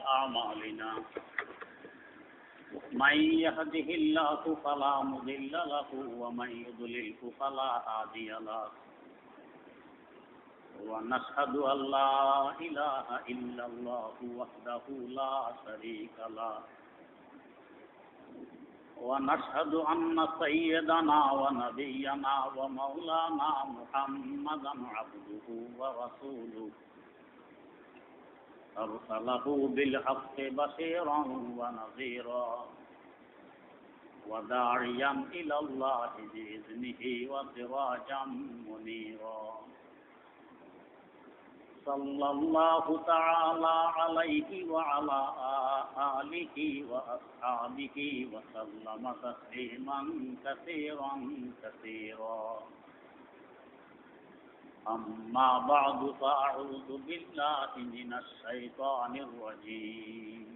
أعمالنا من يهده الله فلا مضل له ومن يضلل فلا هادي له ونشهد أن لا إله إلا الله وحده لا شريك له ونشهد أن سيدنا ونبينا ومولانا محمدا عبده ورسوله أرسله بالحق بشيرا ونذيرا وداعيا إلى الله بإذنه وسراجا منيرا صلى الله تعالى عليه وعلى آله وأصحابه وسلم تسليما كثيرا كثيرا أما بعد فأعوذ بالله من الشيطان الرجيم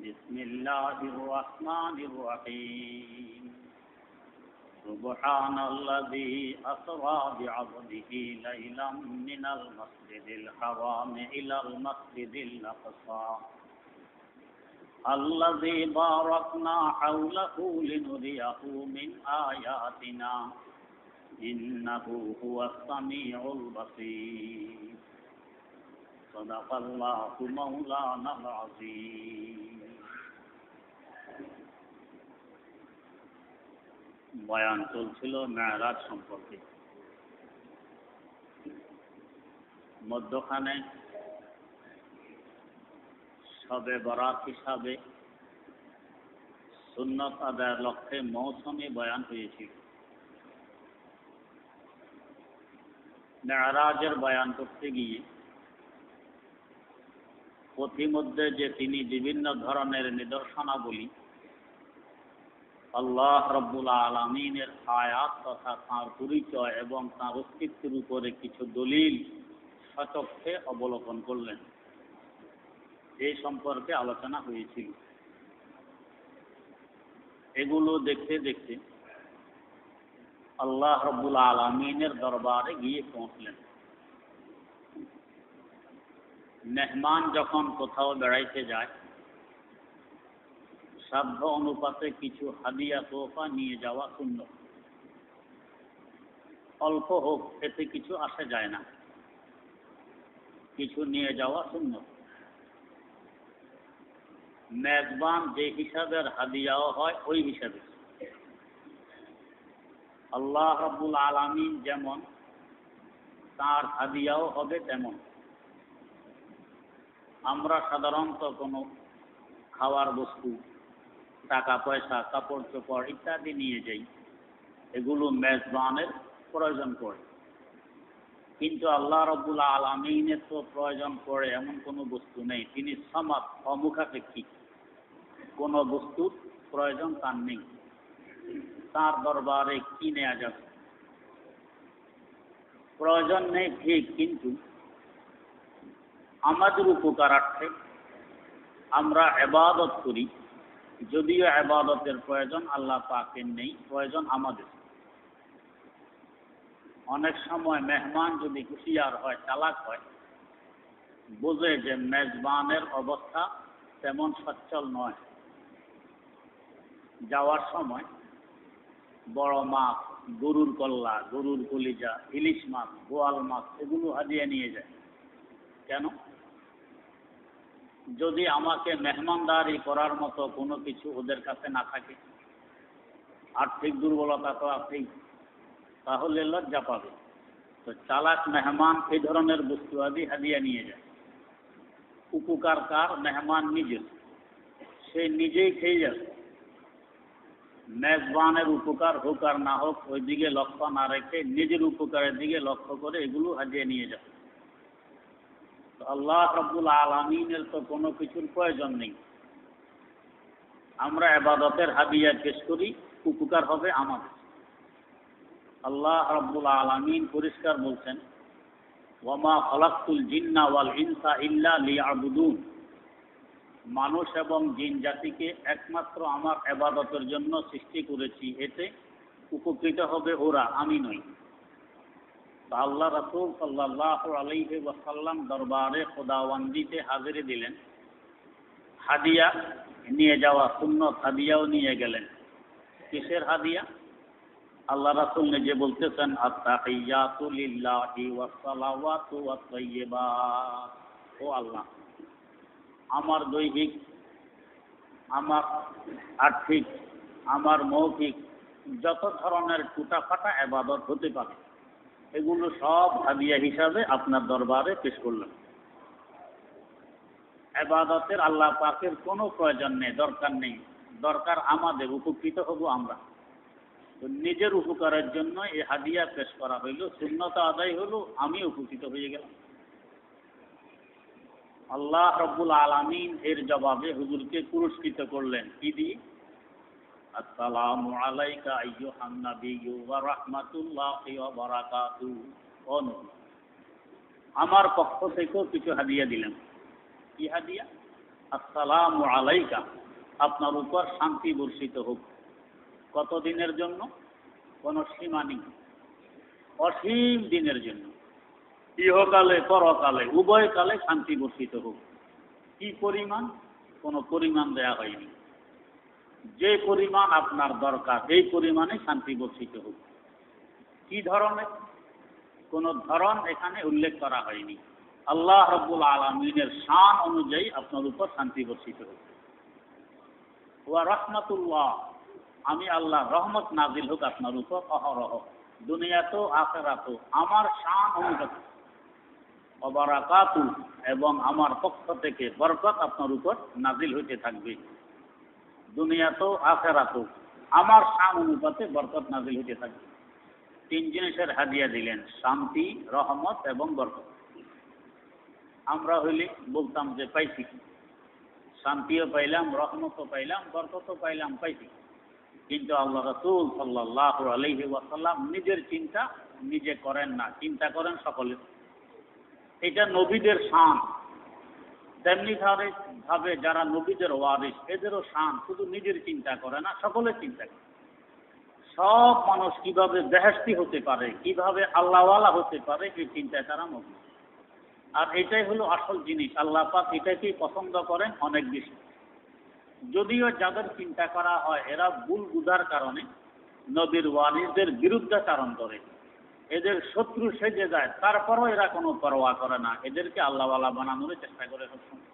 بسم الله الرحمن الرحيم سبحان الذي أسرى بعبده ليلا من المسجد الحرام إلى المسجد الأقصى الذي باركنا حوله لنريه من آياتنا إنه هو السميع البصير صدق الله مولانا العظيم বয়ান চলছিল মেরাজ সম্পর্কে। মধ্যখানে শবে বরাত হিসাবে সুন্নত আদায়ের লক্ষ্যে মৌসুমী বয়ান হয়েছিল। মেরাজের বয়ান করতে গিয়ে পথিমধ্যে যে তিনি বিভিন্ন ধরনের নিদর্শনাবলী আল্লাহ রব্বুল আলামিনের আয়াত তথা তাঁর পরিচয় এবং তাঁর অস্তিত্বের উপরে কিছু দলিল সচক্ষে অবলোকন করলেন, এই সম্পর্কে আলোচনা হয়েছিল। এগুলো দেখতে দেখতে আল্লাহ রব্বুল আলামিনের দরবারে গিয়ে পৌঁছলেন। মেহমান যখন কোথাও বেড়াইতে যায়, সাধ্য অনুপাতে কিছু হাদিয়া তোফা নিয়ে যাওয়া সুন্নত। অল্প হোক, এতে কিছু আসে যায় না, কিছু নিয়ে যাওয়া সুন্নত। মেজবান যে হিসাবের হাদিয়াও হয় ওই হিসাবে। আল্লাহ রাব্বুল আলামিন যেমন, তার হাদিয়াও হবে তেমন। আমরা সাধারণত কোনো খাওয়ার বস্তু, টাকা পয়সা, কাপড় চোপড় ইত্যাদি নিয়ে যাই, এগুলো মেজবানের প্রয়োজন পড়ে। কিন্তু আল্লাহ রাব্বুল আলামিনের তো প্রয়োজন পড়ে এমন কোনো বস্তু নেই। তিনি সমাদ, অমুখাপেক্ষিক, কোনো বস্তুর প্রয়োজন তার নেই। তার দরবারে কি নেওয়া যাবে? প্রয়োজন নেই ঠিক, কিন্তু আমাদের উপকারার্থে আমরা ইবাদত করি, যদিও ইবাদতের প্রয়োজন আল্লাহ পাকের নেই, প্রয়োজন আমাদের। অনেক সময় মেহমান যদি হুঁশিয়ার হয়, চালাক হয়, বোঝে যে মেজবানের অবস্থা তেমন সচ্ছল নয়। যাওয়ার সময় বড় মাছ, গরুর কল্লা, গরুর কলিজা, ইলিশ মাছ, বোয়াল মাছ, এগুলো হাদিয়া নিয়ে যায়। কেন? যদি আমাকে মেহমানদারি করার মতো কোনো কিছু ওদের কাছে না থাকে, আর্থিক দুর্বলতা তো আছেই, তাহলে লজ্জা পাবে। তো চালাক মেহমান এই ধরনের বস্তু আদি হাদিয়া নিয়ে যায়। উপকার কার? মেহমান নিজের, সে নিজেই খেয়ে যাবে। মেজবানের উপকার হোক আর না হোক, ওই দিকে লক্ষ্য না রেখে নিজের উপকারের দিকে লক্ষ্য করে এগুলো হাদিয়া নিয়ে যাবে। তো আল্লাহ রাব্বুল আলামিনের তো কোনো কিছুর প্রয়োজন নেই। আমরা ইবাদতের হাদিয়া পেশ করি, উপকার হবে আমাদের। আল্লাহ রাব্বুল আলামিন পরিষ্কার বলছেন, ওয়ামা খালাকতুল জিন্না ওয়াল ইনসা ইল্লা লিয়াবুদুন, মানুষ এবং জিন জাতিকে একমাত্র আমার ইবাদতের জন্য সৃষ্টি করেছি, এতে উপকৃত হবে ওরা, আমি নই। আল্লাহ রাসূল সাল্লাল্লাহু আলাইহি ওয়াসাল্লাম দরবারে খোদাওয়ান্দিতে হাজিরি দিলেন। হাদিয়া নিয়ে যাওয়া সুন্নত, হাদিয়াও নিয়ে গেলেন। কিসের হাদিয়া? আল্লাহ রাসূল নিজে বলতেছেন, আত-তাহিয়াতু লিল্লাহি ওয়াস সালাওয়াতু ওয়াত তাইয়্যিবাত। ও আল্লাহ, আমার দৈহিক, আমার আর্থিক, আমার মৌখিক যত ধরনের টুটাফাটা ইবাদত হতে পারে, এগুলো সব হাদিয়া হিসাবে আপনার দরবারে পেশ করলাম। ইবাদতের আল্লাহ পাকের কোনো প্রয়োজন নেই, দরকার নেই। দরকার আমাদের, উপকৃত হব আমরা। তো নিজের উপকারের জন্য এই হাদিয়া পেশ করা হইল, সুন্নত আদায় হলো, আমি উপকৃত হয়ে গেলাম। আল্লাহ রব্বুল আলামিন এর জবাবে হুজুরকে পুরস্কৃত করলেন কি দিয়ে? আসসালামু আলাইকা আইয়ুহান নাবিয়্যু ওয়া রাহমাতুল্লাহি ওয়া বারাকাতুহু। ও নবী, আমার পক্ষ থেকেও কিছু হাদিয়া দিলেন। কি হাদিয়া? আসসালামু আলাইকা, আপনার উপর শান্তি বর্ষিত হোক। কত দিনের জন্য? কোনো সীমা নেই, অসীম দিনের জন্য। ইহকালে পরকালে উভয় কালে শান্তি বর্ষিত হোক। কি পরিমাণ? কোনো পরিমাণ দেয়া হয়নি। যে পরিমাণ আপনার দরকার এই পরিমাণে শান্তি বর্ষিত হোক। কি ধরনের? কোনো ধরন এখানে উল্লেখ করা হয়নি। আল্লাহ রাব্বুল আলামিনের শান অনুযায়ী আপনার উপর শান্তি বর্ষিত হোক। ওয়া রাহমাতুল্লাহ, আমি আল্লাহ রহমত নাজিল হোক আপনার উপর অহরহ, দুনিয়াতেও আখিরাতেও আমার শান অনুযায়ী। ওয়া বারাকাতুহু, এবং আমার পক্ষ থেকে বরকত আপনার উপর নাজিল হইতে থাকবে, দুনিয়াতেও আখিরাতেও আমার শান অনুপাতে বরকত নাজিল হইতে থাকবে। তিন জিনিসের হাদিয়া দিলেন, শান্তি, রহমত এবং বরকত। আমরা হইলে বলতাম যে পাইছি কি? শান্তিও পাইলাম, রহমতও পাইলাম, বরকতও পাইলাম, পাইছি। কিন্তু আল্লাহ রাসূল সাল্লাল্লাহু আলাইহি ওয়াসাল্লাম নিজের চিন্তা নিজে করেন না, চিন্তা করেন সকলের। এটা নবীদের শান। তেমনি ভাবে যারা নবীদের ওয়ারিস, এদেরও শান। শুধু নিজের চিন্তা করে না, সকলের চিন্তা করে। সব মানুষ কিভাবে বেহেশতি হতে পারে, কিভাবে আল্লাহওয়ালা হতে পারে, এই চিন্তায় তারা মগ্ন। আর এটাই হলো আসল জিনিস। আল্লাহ পাক এটাকেই পছন্দ করেন অনেক বেশি। যদিও যাদের চিন্তা করা হয় এরা ভুল বুঝার কারণে নবীর ওয়ারিসদের বিরুদ্ধাচারণ করে, এদের শত্রু সেজে যায়, তারপরও এরা কোনো পরোয়া করে না, এদেরকে আল্লাহওয়ালা বানানোর চেষ্টা করে সবসময়।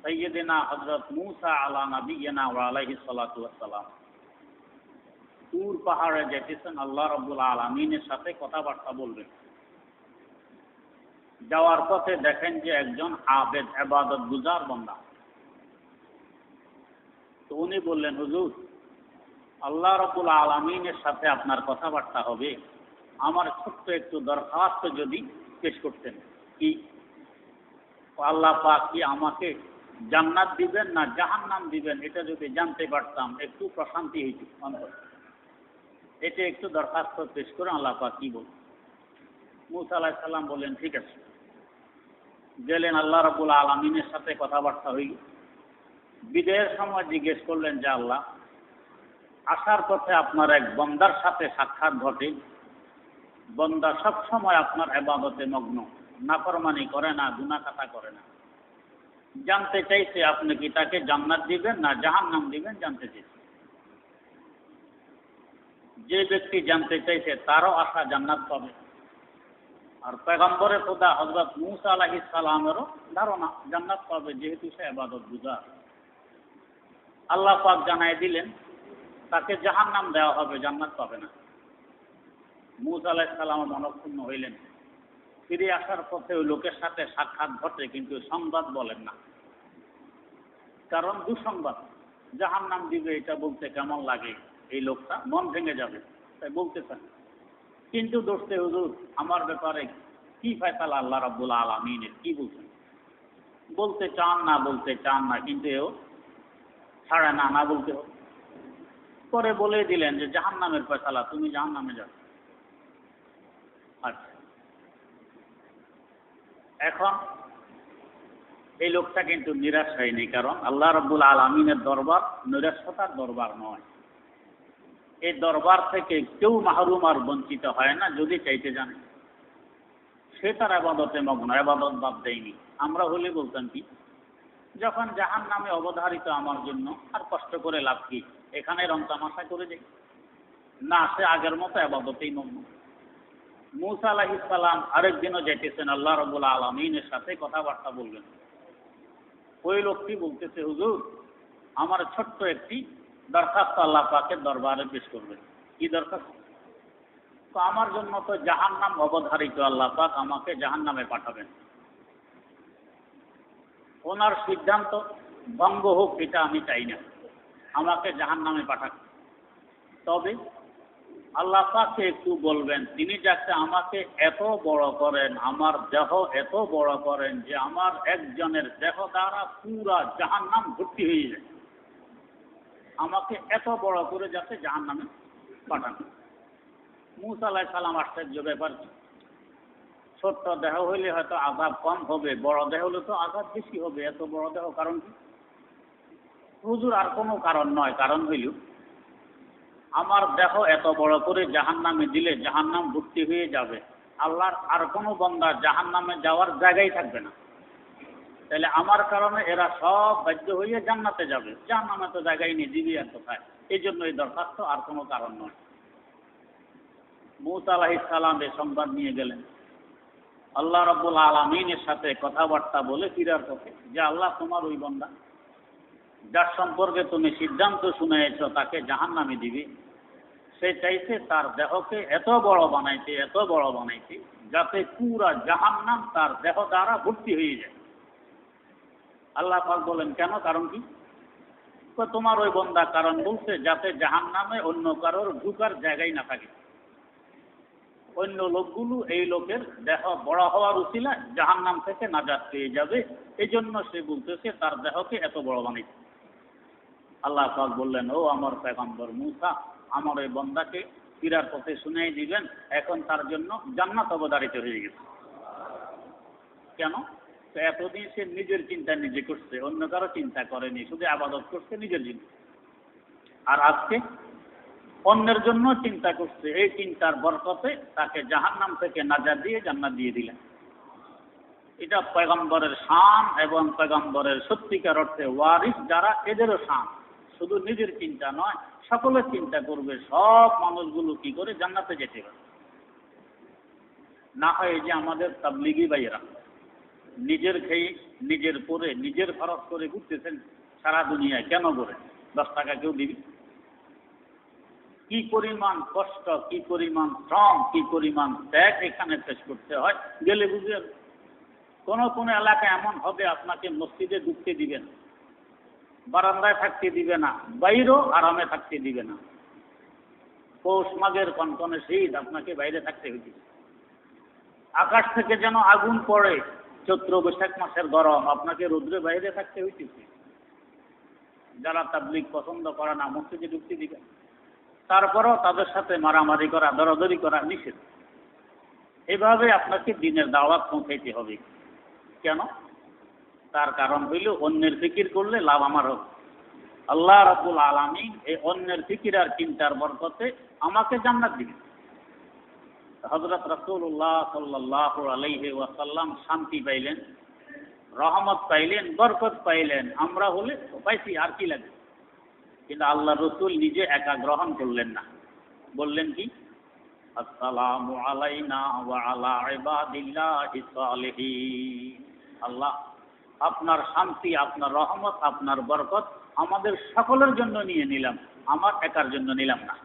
সাইয়্যিদিনা হযরত মূসা আলা নবিয়িনা ওয়া আলাইহিস সালাতু ওয়াস সালাম তুর পাহাড়ে যেতেছেন আল্লাহ রাব্বুল আলামিনের সাথে কথাবার্তা বলবেন। যাওয়ার পথে দেখেন যে একজন আবেদ, ইবাদত গুজার বান্দা। তো উনি বললেন, হুজুর, আল্লাহ রাব্বুল আলামিনের সাথে আপনার কথাবার্তা হবে, আমার ছোট্ট একটু দরখাস্ত যদি পেশ করতেন। কি? আল্লাহ পাক কি আমাকে জান্নাত দিবেন না জাহান্নাম দিবেন, এটা যদি জানতে পারতাম একটু প্রশান্তি হইত অন্তর। এটা একটু দরখাস্ত পেশ করে আল্লাহ পাক কি বল। মূসা আলাইহিস সালাম বললেন, ঠিক আছে। গেলেন, আল্লাহ রাব্বুল আলামিনের সাথে কথাবার্তা হইল। বিদায়ের সময় জিজ্ঞেস করলেন যে আল্লাহ, আসার পথে আপনার এক বান্দার সাথে সাক্ষাৎ ঘটে। বান্দা সব সময় আপনার ইবাদতে মগ্ন, নাফরমানি করে না, গুনাহখাতা করে না। জানতে চাইছে আপনি কি তাকে জান্নাত দিবেন না জাহান্নাম দিবেন, জানতে চাইছে। যে ব্যক্তি জানতে চাইছে তারও আশা জান্নাত পাবে। আর পয়গম্বরে খোদা হযরত মূসা আলাইহিস সালামেরও ধারণা জান্নাত পাবে, যেহেতু সে ইবাদত গুজার। আল্লাহ পাক জানাই দিলেন তাকে জাহান্নাম দেওয়া হবে, জান্নাত পাবে না। মূসা আলাইহিস সালাম মনক্ষুণ্ণ হইলেন। ফিরে আসার পথে ওই লোকের সাথে সাক্ষাৎ ঘটে, কিন্তু সংবাদ বলেন না। কারণ দুঃসংবাদ, জাহান্নাম দিবে এটা বলতে কেমন লাগে, এই লোকটা মন ভেঙে যাবে, তাই বলতে চান। কিন্তু দোস্তে হুজুর, আমার ব্যাপারে কি ফয়সালা আল্লাহ রাব্বুল আলামিনের, কি বলছেন? বলতে চান না, কিন্তু এও ছাড়ে না, না বলতে হবে। পরে বলে দিলেন যে জাহান্নামের ফয়সালা, তুমি জাহান্নামে যাও। আচ্ছা, এখন এই লোকটা কিন্তু নিরাশ হয়নি, কারণ আল্লাহ রাব্বুল আলামিনের দরবার নিরাশতার দরবার নয়। এই দরবার থেকে কেউ মাহরুম আর বঞ্চিত হয় না যদি চাইতে জানে। সে তার ইবাদতে মগ্ন, ইবাদত বাদ দেয়নি। আমরা হলে বলতাম কি, যখন জাহান্নামে অবধারিত আমার জন্য, আর কষ্ট করে লাভ কি, এখানে রং তামাশা করে যাই না, সে আগের মতো আবাদতেই মগ্ন। মূসা আলাইহিস সালাম আরেকদিনও যেতেছেন আল্লাহ রাব্বুল আলামিনের সাথে কথাবার্তা বলবেন। ওই লোকটি বলতেছে, হুজুর আমার ছোট্ট একটি দরখাস্ত আল্লাহ পাকের দরবারে পেশ করবেন। কি দরখাস্ত? তো আমার জন্য তো জাহান্নাম অবধারিত, আল্লাহ পাক আমাকে জাহান্নামে পাঠাবেন। ওনার সিদ্ধান্ত ভঙ্গ হোক এটা আমি চাই না, আমাকে জাহান্নামে পাঠান। তবে আল্লাহ পাককে একটু বলবেন, তিনি যাতে আমাকে এত বড় করেন, আমার দেহ এত বড় করেন যে আমার একজনের দেহ দ্বারা পুরা জাহান্নাম ভর্তি হয়ে যায়, আমাকে এত বড় করে যাতে জাহান্নামে পাঠান। মূসা আলাইহিস সালাম আশ্চর্য ব্যাপার, ছোট্ট দেহ হইলে হয়তো আযাব কম হবে, বড় দেহ হলে তো আযাব বেশি হবে, এত বড় দেহ কারণ কি? হুজুর আর কোনো কারণ নয়, কারণ হইল আমার দেহ এত বড় করে জাহান্নামে দিলে জাহান্নাম ভর্তি হয়ে যাবে, আল্লাহর আর কোনো বান্দা জাহান্নামে যাওয়ার জায়গাই থাকবে না। তাহলে আমার কারণে এরা সব বাধ্য হয়ে জান্নাতে যাবে, জাহান্নামে তো জায়গায় নেই, দিবি আর কোথায়? এই জন্য এই দরখাস্ত, আর কোনো কারণ নয়। মূসা আলাইহিস সালাম এই সংবাদ নিয়ে গেলেন আল্লাহ রাব্বুল আলামিনের সাথে কথাবার্তা বলে ফিরার পথে, যে আল্লাহ তোমার ওই বান্দা যার সম্পর্কে তুমি সিদ্ধান্ত শুনেছ তাকে জাহান্নামে দিবে, সে চাইছে তার দেহকে এত বড় বানাইতে, এত বড় বানাইতে যাতে পুরা জাহান্নাম তার দেহ দ্বারা ভর্তি হয়ে যায়। আল্লাহ পাক বলেন, কেন, কারণ কি? তো তোমার ওই বান্দা কারণ বলছে যাতে জাহান্নামে অন্য কারোর ঢুকার জায়গায় না থাকে। অন্য লোকগুলো এই লোকের দেহ বড় হওয়ার উছিলা জাহান্নাম থেকে নাজাত পেয়ে যাবে, এই জন্য সে বলতেছে তার দেহকে এত বড় বানাইতে। আল্লাহ পাক বললেন, ও আমার পয়গম্বর মূসা, আমার ওই বান্দাকে ফিরার পথে শুনিয়ে দিবেন, এখন তার জন্য জান্নাত অবধারিত হয়ে গেছে। কেন? তো এতদিন সে নিজের চিন্তা নিজে করছে, অন্য কারো চিন্তা করেনি, শুধু আবাদত করছে নিজের জন্য। আর আজকে অন্যের জন্য চিন্তা করছে, এই চিন্তার বরকতে তাকে জাহান্নাম থেকে নাজাত দিয়ে জান্নাত দিয়ে দিলেন। এটা পয়গম্বরের শান এবং পয়গম্বরের সত্যিকার অর্থে ওয়ারিস যারা, এদেরও শান। শুধু নিজের চিন্তা নয়, সকলের চিন্তা করবে, সব মানুষগুলো কি করে জান্নাতে যেতে পারে। না হয় যে আমাদের তাবলিগি ভাইয়েরা নিজের খেয়ে, নিজের পরে, নিজের খরচ করে ঘুরতেছেন সারা দুনিয়ায়, কেন করে? 10 টাকা কেউ দিবি? কি পরিমাণ কষ্ট, কি পরিমাণ শ্রম, কি পরিমাণ ত্যাগ এখানে পেশ করতে হয়, গেলে বুঝে। কোন এলাকায় এমন হবে আপনাকে মসজিদে ঢুকতে দিবে না, বারান্দায় থাকতে দিবে না, বাইরেও আরামে থাকতে দিবে না। পৌষ মাঘের কনকনে শীত, আপনাকে বাইরে থাকতে হইতে। আকাশ থেকে যেন আগুন পড়ে, চৈত্র বৈশাখ মাসের গরম, আপনাকে রৌদ্রে বাইরে থাকতে হইতেছে। যারা তাবলীগ পছন্দ করে না, মসজিদে ঢুকতে দিবে। তারপরও তাদের সাথে মারামারি করা, দরাদরি করা নিষেধ। এভাবে আপনাকে দিনের দাওয়াত পৌঁছাইতে হবে। কেন? তার কারণ হইল অন্যের ফিকির করলে লাভ আমার হবে। আল্লাহ রাব্বুল আলামিন এই অন্যের ফিকির আর চিন্তার বরকতে আমাকে জান্নাত দিবেন। হযরত রাসূলুল্লাহ সাল্লাল্লাহু আলাইহি ওয়াসাল্লাম শান্তি পাইলেন, রহমত পাইলেন, বরকত পাইলেন। আমরা হলে পাইছি, আর কি লাগে? কিন্তু আল্লাহ রসুল নিজে একা গ্রহণ করলেন না, বললেন কি? আসসালামু আলাইনা ওয়া আলা ইবাদিল্লাহিস সালিহিন। আল্লাহ আপনার শান্তি, আপনার রহমত, আপনার বরকত আমাদের সকলের জন্য নিয়ে নিলাম, আমার একার জন্য নিলাম না।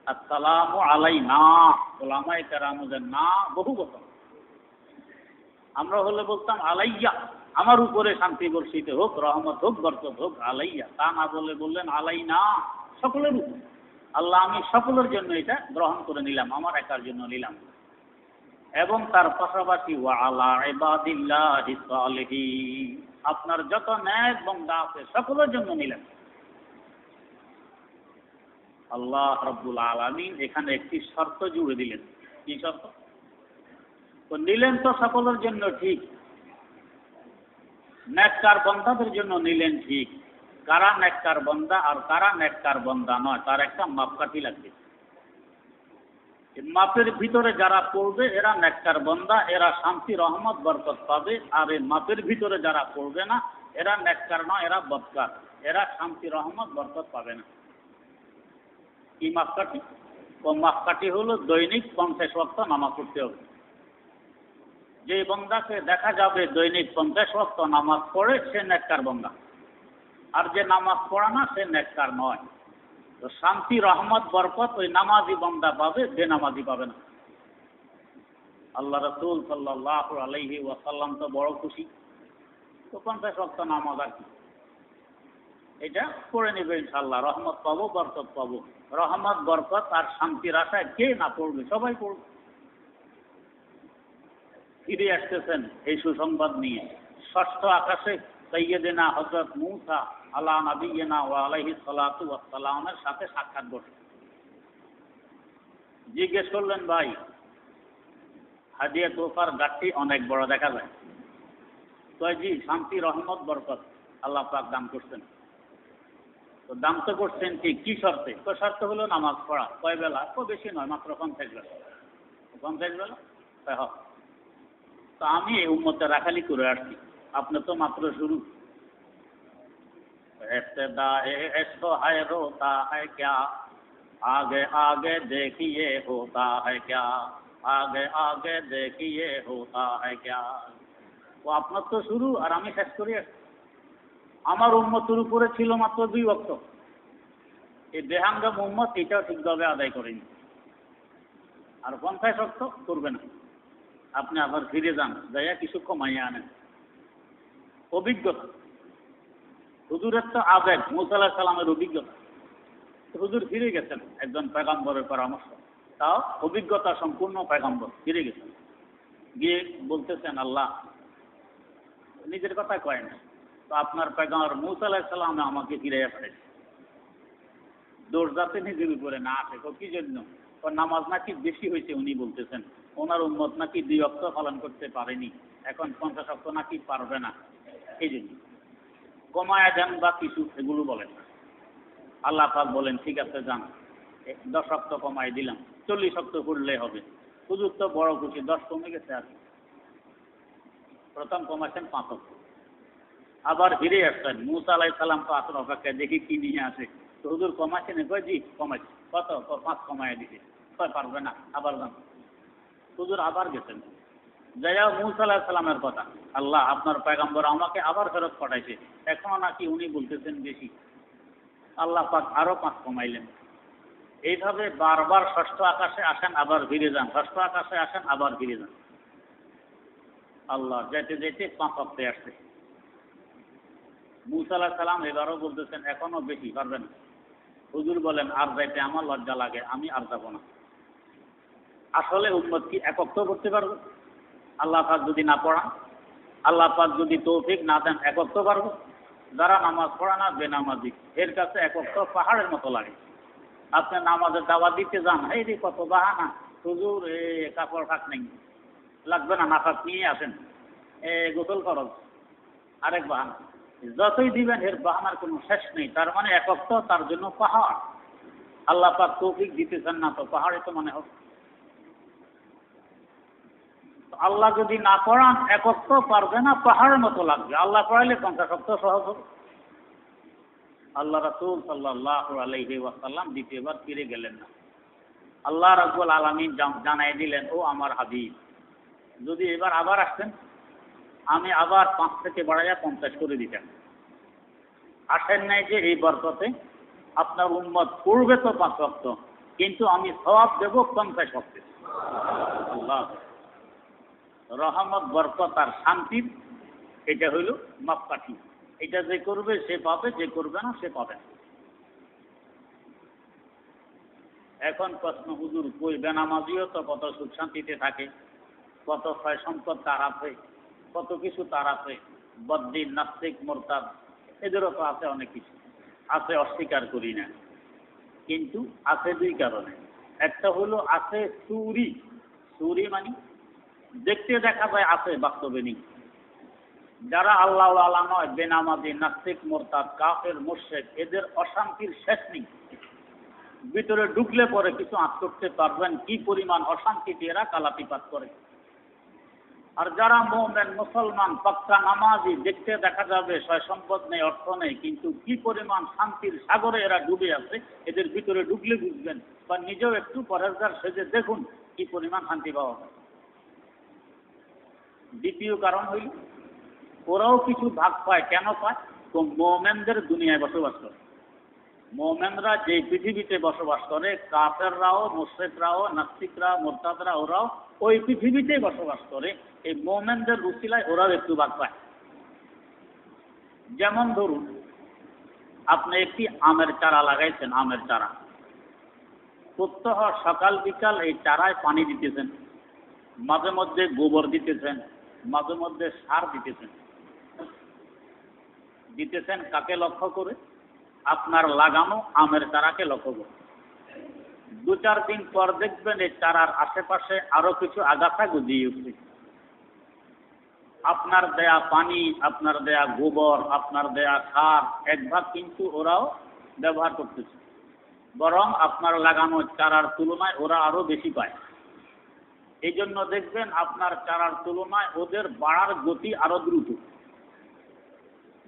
আসসালামু আলাইনা, ওলামায়ে কেরামদের না বহু বচন। আমরা হলে বলতাম আলাইয়া, আমার উপরে শান্তি বর্ষিত হোক, রহমত হোক, বরকত হোক, আলাইয়া। তা না বলে বললেন আলাইনা, সকলের উপর। আল্লাহ আমি সকলের জন্য এটা গ্রহণ করে নিলাম, আমার একার জন্য নিলাম। এবং তার পাশাপাশি ওয়া আলা ইবাদিল্লাহিস সালিহিন, আপনার যত নেক বান্দা আছে সকলের জন্য নিলাম। আল্লাহ রাব্বুল আলামিন এখানে একটি শর্ত জুড়ে দিলেন। কি শর্ত? তো নিলেন তো সকলের জন্য ঠিক, নেককার বান্দাদের জন্য নিলেন ঠিক। কারা নেককার বান্দা আর কারা নেককার বান্দা নয়, তার একটা মাপকাঠি লাগবে। মাপের ভিতরে যারা পড়বে এরা নেককার বান্দা, এরা শান্তি, রহমত, বরকত পাবে। আর এই মাপের ভিতরে যারা পড়বে না, এরা নেককার নয়, এরা বদকার, এরা শান্তি রহমত বরকত পাবে না। কি মাপকাঠি? ও মাপকাঠি হলো দৈনিক 50 ওয়াক্ত নামাজ পড়তে হবে। যে বন্দাকে দেখা যাবে দৈনিক 50 ওয়াক্ত নামাজ পড়ে, সে নেককার বন্দা। আর যে নামাজ পড়ে না, সে নেককার নয়। তো শান্তি রহমত বরকত ওই নামাজি বন্দা পাবে, বেনামাজি পাবে না। আল্লাহ রাসূল সাল্লাল্লাহু আলাইহি ওয়াসাল্লাম তো বড় খুশি। তো 50 ওয়াক্ত নামাজ আর কি, এটা পড়ে নেবে ইনশাআল্লাহ, রহমত পাবো, বরকত পাবো। রহমত বরকত আর শান্তির আশায় কে না পড়বে? সবাই পড়বে। ফিরে আসতেছেন এই সুসংবাদ নিয়ে। ষষ্ঠ আকাশে সাইয়্যিদিনা হযরত মূসা আলা নবিয়িনা ওয়া আলাইহিস সালাতু ওয়াস সালামের সাথে সাক্ষাৎ ঘটে। জিজ্ঞেস করলেন, ভাই হাদিয়া তোফার গাঠটি অনেক বড় দেখা যায়। কয় জি, শান্তি রহমত বরকত আল্লাহ পাক দান করছেন। তো দান তো করছেন ঠিক, কি শর্তে? তো শর্ত হলো নামাজ পড়া। কয় বেলা? তো বেশি নয়, মাত্র 50 বেলা। 50 বেলা? তো আমি এই উম্মতে রাখালি করে আসছি, আপনি তো মাত্র শুরু। ইবতিদায়ে ইশক है रोता है क्या, आगे आगे देखिए होता है क्या, आगे आगे देखिए होता है क्या। ও আপনার তো শুরু আর আমি শেষ করি আসছি। আমার উম্মতের উপরে ছিল মাত্র 2 ওয়াক্ত। এই বেহাঙ্গাম উম্মত এটাও ঠিকভাবে আদায় করেনি, আর 50 ওয়াক্ত করবে না। আপনি আবার ফিরে যান, যাইয়া কিছু কমাইয়া আনেন। অভিজ্ঞতা, হুজুরের তো আবেগ, মুসা আলাইহিস সালামের অভিজ্ঞতা। হুজুর ফিরে গেছেন একজন পয়গম্বরের পরামর্শ, তাও অভিজ্ঞতা সম্পূর্ণ পয়গম্বর ফিরে গেছেন। গিয়ে বলতেছেন, আল্লাহ নিজের কথা কয় না, তো আপনার পয়গম্বর মুসা আলাইহিস সালাম আমাকে ফিরে আসছে। দোষ যাতে নিজের উপরে না আসে। কি জন্য? নামাজ নাকি বেশি হয়েছে, উনি বলতেছেন ওনার উম্মত নাকি 2 ওয়াক্ত পালন করতে পারেনি, এখন 50 ওয়াক্ত নাকি পারবে না, এই জন্য কমায়া দেন বা কিছু, এগুলো বলেন না। আল্লাহ পাক বলেন, ঠিক আছে যান, 10 ওয়াক্ত কমাই দিলাম, 40 ওয়াক্ত করলে হবে। হুজুর তো বড় খুশি, 10 কমে গেছে। আর প্রথম কমাচ্ছেন 5 ওয়াক্ত, আবার ফিরে আসছেন। মুসা আলাইহিস সালাম তো আসল অপেক্ষায় দেখি কি নিয়ে আসে। তো হুজুর কমাচ্ছেন? কয় জি কমাচ্ছি। কত? 5 কমায় দিছে। কয় পারবে না, আবার যান। হুজুর আবার গেছেন, যাইয়া মুসা আলাইহিস সালামের কথা, আল্লাহ আপনার পয়গম্বর আমাকে আবার ফেরত পাঠাইছে, এখনো নাকি উনি বলতেছেন বেশি। আল্লাহ পাক আরো 5 কমাইলেন। এইভাবে বারবার ষষ্ঠ আকাশে আসেন, আবার ফিরে যান, ষষ্ঠ আকাশে আসেন, আবার ফিরে যান। আল্লাহ যেতে যেতে 5 ওয়াক্তে আসছে। মুসা আলাইহিস সালাম এবারও বলতেছেন এখনো বেশি, পারবেন। হুজুর বলেন, আর যাইতে আমার লজ্জা লাগে, আমি আর যাব না। আসলে উম্মত কি এক ওয়াক্ত করতে পারবে? আল্লাহ পাক যদি না পড়ান, আল্লাহ পাক যদি তৌফিক না দেন, এক ওয়াক্ত পারবে? যারা নামাজ পড়া না, বেনামাজি, এর কাছে এক ওয়াক্ত পাহাড়ের মতো লাগে। আপনি নামাজের দাওয়াত দিতে যান, এই রে কত বাহানা, হুজুর কাপড় ফাঁক নেই, লাগবে না, নাফাক নিয়ে আসেন, গোসল খরচ, আরেক বাহানা। যতই দিবেন এর বাহানার কোনো শেষ নেই। তার মানে এক ওয়াক্ত তার জন্য পাহাড়। আল্লাহ পাক তৌফিক দিতেছেন না, তো পাহাড়ে তো মনে হোক। আল্লাহ যদি না পড়ান, এক ওয়াক্ত পারবে না, পাহাড়ের মতো লাগবে। আল্লাহ পড়াইলে 50 ওয়াক্ত সহজ হবে। আল্লাহ রাসূল সাল্লাল্লাহু আলাইহি ওয়াসাল্লাম দ্বিতীয়বার ফিরে গেলেন না। আল্লাহ রাব্বুল আলামিন জানাই দিলেন, ও আমার হাবিব, যদি এবার আবার আসতেন, আমি আবার 5 থেকে বাড়াইয়া 50 করে দিতাম। আসেন নাই যে এই বরকতে আপনার উম্মত পড়বে তো 5 ওয়াক্ত, কিন্তু আমি সওয়াব দেব 50 ওয়াক্তে। আল্লাহ, রহমত বরকত আর শান্তির এটা হইল মাপকাঠি। এটা যে করবে সে পাবে, যে করবে না সে পাবে না। এখন প্রশ্ন, হুজুর কই বেনামাজিও তো কত সুখ শান্তিতে থাকে, কত ক্ষয় সম্পদ তার আছে, কত কিছু তার আছে, বদ্দিন নাস্তিক মোরতাদ এদেরও তো আছে অনেক কিছু আছে, অস্বীকার করি না। কিন্তু আছে 2 কারণে। একটা হলো আছে চুরি। চুরি মানে দেখতে দেখা যায় আছে, বাস্তবে নেই। যারা আল্লাহ আল্লাহ নয়, বেনামাজি, নাস্তিক, মোরতাদ, কাফের, মুশরিক, এদের অশান্তির শেষ নেই। ভিতরে ঢুকলে পরে কিছু আঁচ করতে পারবেন কি পরিমাণ অশান্তিতে এরা কালাপিপাত করে। আর যারা মুমিন মুসলমান পাক্কা নামাজি, দেখতে দেখা যাবে সয় সম্পদ নেই, অর্থ নেই, কিন্তু কি পরিমাণ শান্তির সাগরে এরা ডুবে আছে, এদের ভিতরে ঢুকলে বুঝবেন, বা নিজেও একটু পরেজগার সেজে দেখুন কি পরিমাণ শান্তি পাওয়া যায়। দ্বিতীয় কারণ হইল ওরাও কিছু ভাগ পায়। কেন পায়? তো মুমিনদের দুনিয়ায় বসবাস করে। মুমিনরা যে পৃথিবীতে বসবাস করে, কাফেররাও, মুশরিকরাও, নাস্তিকরা, মুরতাদরা ওরাও ওই পৃথিবীতেই বসবাস করে। এই মুমিনদের উসিলায় ওরাও একটু ভাগ পায়। যেমন ধরুন, আপনি একটি আমের চারা লাগাইছেন, আমের চারা, প্রত্যহ সকাল বিকাল এই চারায় পানি দিতেছেন, মাঝে মধ্যে গোবর দিতেছেন, মাঝে মধ্যে সার দিতেছেন। কাকে লক্ষ্য করে? আপনার লাগানো আমের চারাকে লক্ষ্য করে। 2-4 দিন পর দেখবেন এই চারার আশেপাশে আরো কিছু আগাছা গজিয়ে উঠছে। আপনার দেয়া পানি, আপনার দেয়া গোবর, আপনার দেয়া সার এক ভাগ কিন্তু ওরাও ব্যবহার করতেছে, বরং আপনার লাগানো চারার তুলনায় ওরা আরো বেশি পায়। এই জন্য দেখবেন আপনার চারার তুলনায় ওদের বাড়ার গতি আরো দ্রুত।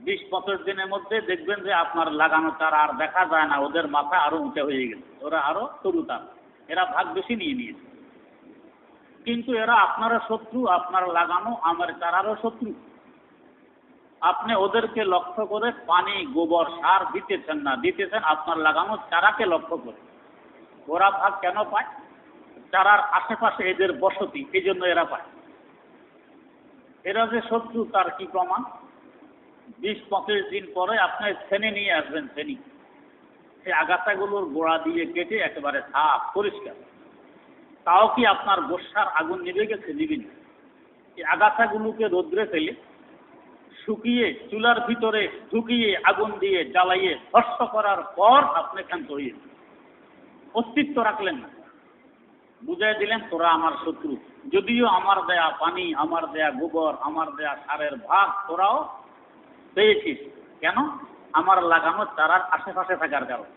20-25 দিনের মধ্যে দেখবেন যে আপনার লাগানো চারা আর দেখা যায় না, ওদের মাথা আরো উঁচা হয়ে গেছে, ওরা আরো তরুতার, এরা ভাগ বেশি নিয়ে নিয়েছে। কিন্তু এরা আপনারও শত্রু, আপনার লাগানো আমের চারারও শত্রু। আপনি ওদেরকে লক্ষ্য করে পানি, গোবর, সার দিতেছেন না, দিতেছেন আপনার লাগানো চারাকে লক্ষ্য করে। ওরা ভাগ কেন পায়? চারার আশেপাশে এদের বসতি, এই জন্য এরা পায়। এরা যে শত্রু তার কি প্রমাণ? 20-25 দিন পরে আপনি ছেনে নিয়ে আসবেন, ছেনি, সেই আগাছাগুলোর গোড়া দিয়ে কেটে একেবারে সাফ পরিষ্কার। তাও কি আপনার গোস্বার আগুন নিভে গেছে? নিবেনি। এই আগাছাগুলোকে রোদ্রে ফেলে শুকিয়ে চুলার ভিতরে ঢুকিয়ে আগুন দিয়ে জ্বালাইয়ে ধ্বস্ত করার পর আপনি ক্ষান্ত হয়ে অস্তিত্ব রাখলেন না, বুঝাই দিলেন তোরা আমার শত্রু। যদিও আমার দেয়া পানি, আমার দেয়া গোবর, আমার দেয়া সারের ভাগ তোরাও পেয়েছিস। কেন? আমার লাগানো চারার আশেপাশে থাকার কারণ।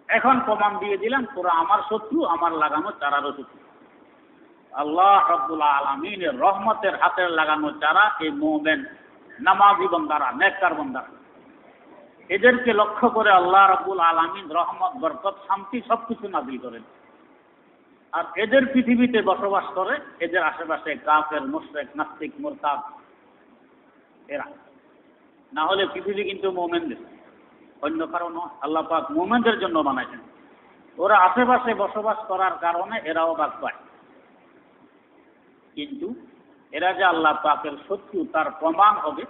এখন প্রমাণ দিয়ে দিলাম তোরা আমার শত্রু, আমার লাগানো চারারও শত্রু। আল্লাহ রাব্বুল আলামিনের রহমতের হাতের লাগানো চারা এই মুমিন নামাজি বান্দারা, নেককার বান্দারা, এদেরকে লক্ষ্য করে আল্লাহ রাব্বুল আলামিন রহমত, বরকত, শান্তি সবকিছু নাযিল করেন। আর এদের পৃথিবীতে বসবাস করে, এদের আশেপাশে কাফের, মুশরিক, নাস্তিক, মুরতাদ এরা। না হলে পৃথিবী কিন্তু মুমিনদের, অন্য কারণ আল্লাহ পাক মুমিনদের জন্য বানাইছেন। ওরা আশেপাশে বসবাস করার কারণে এরাও ভাগ পায়। কিন্তু এরা যে আল্লাহ পাকের শত্রু তার প্রমাণ হবে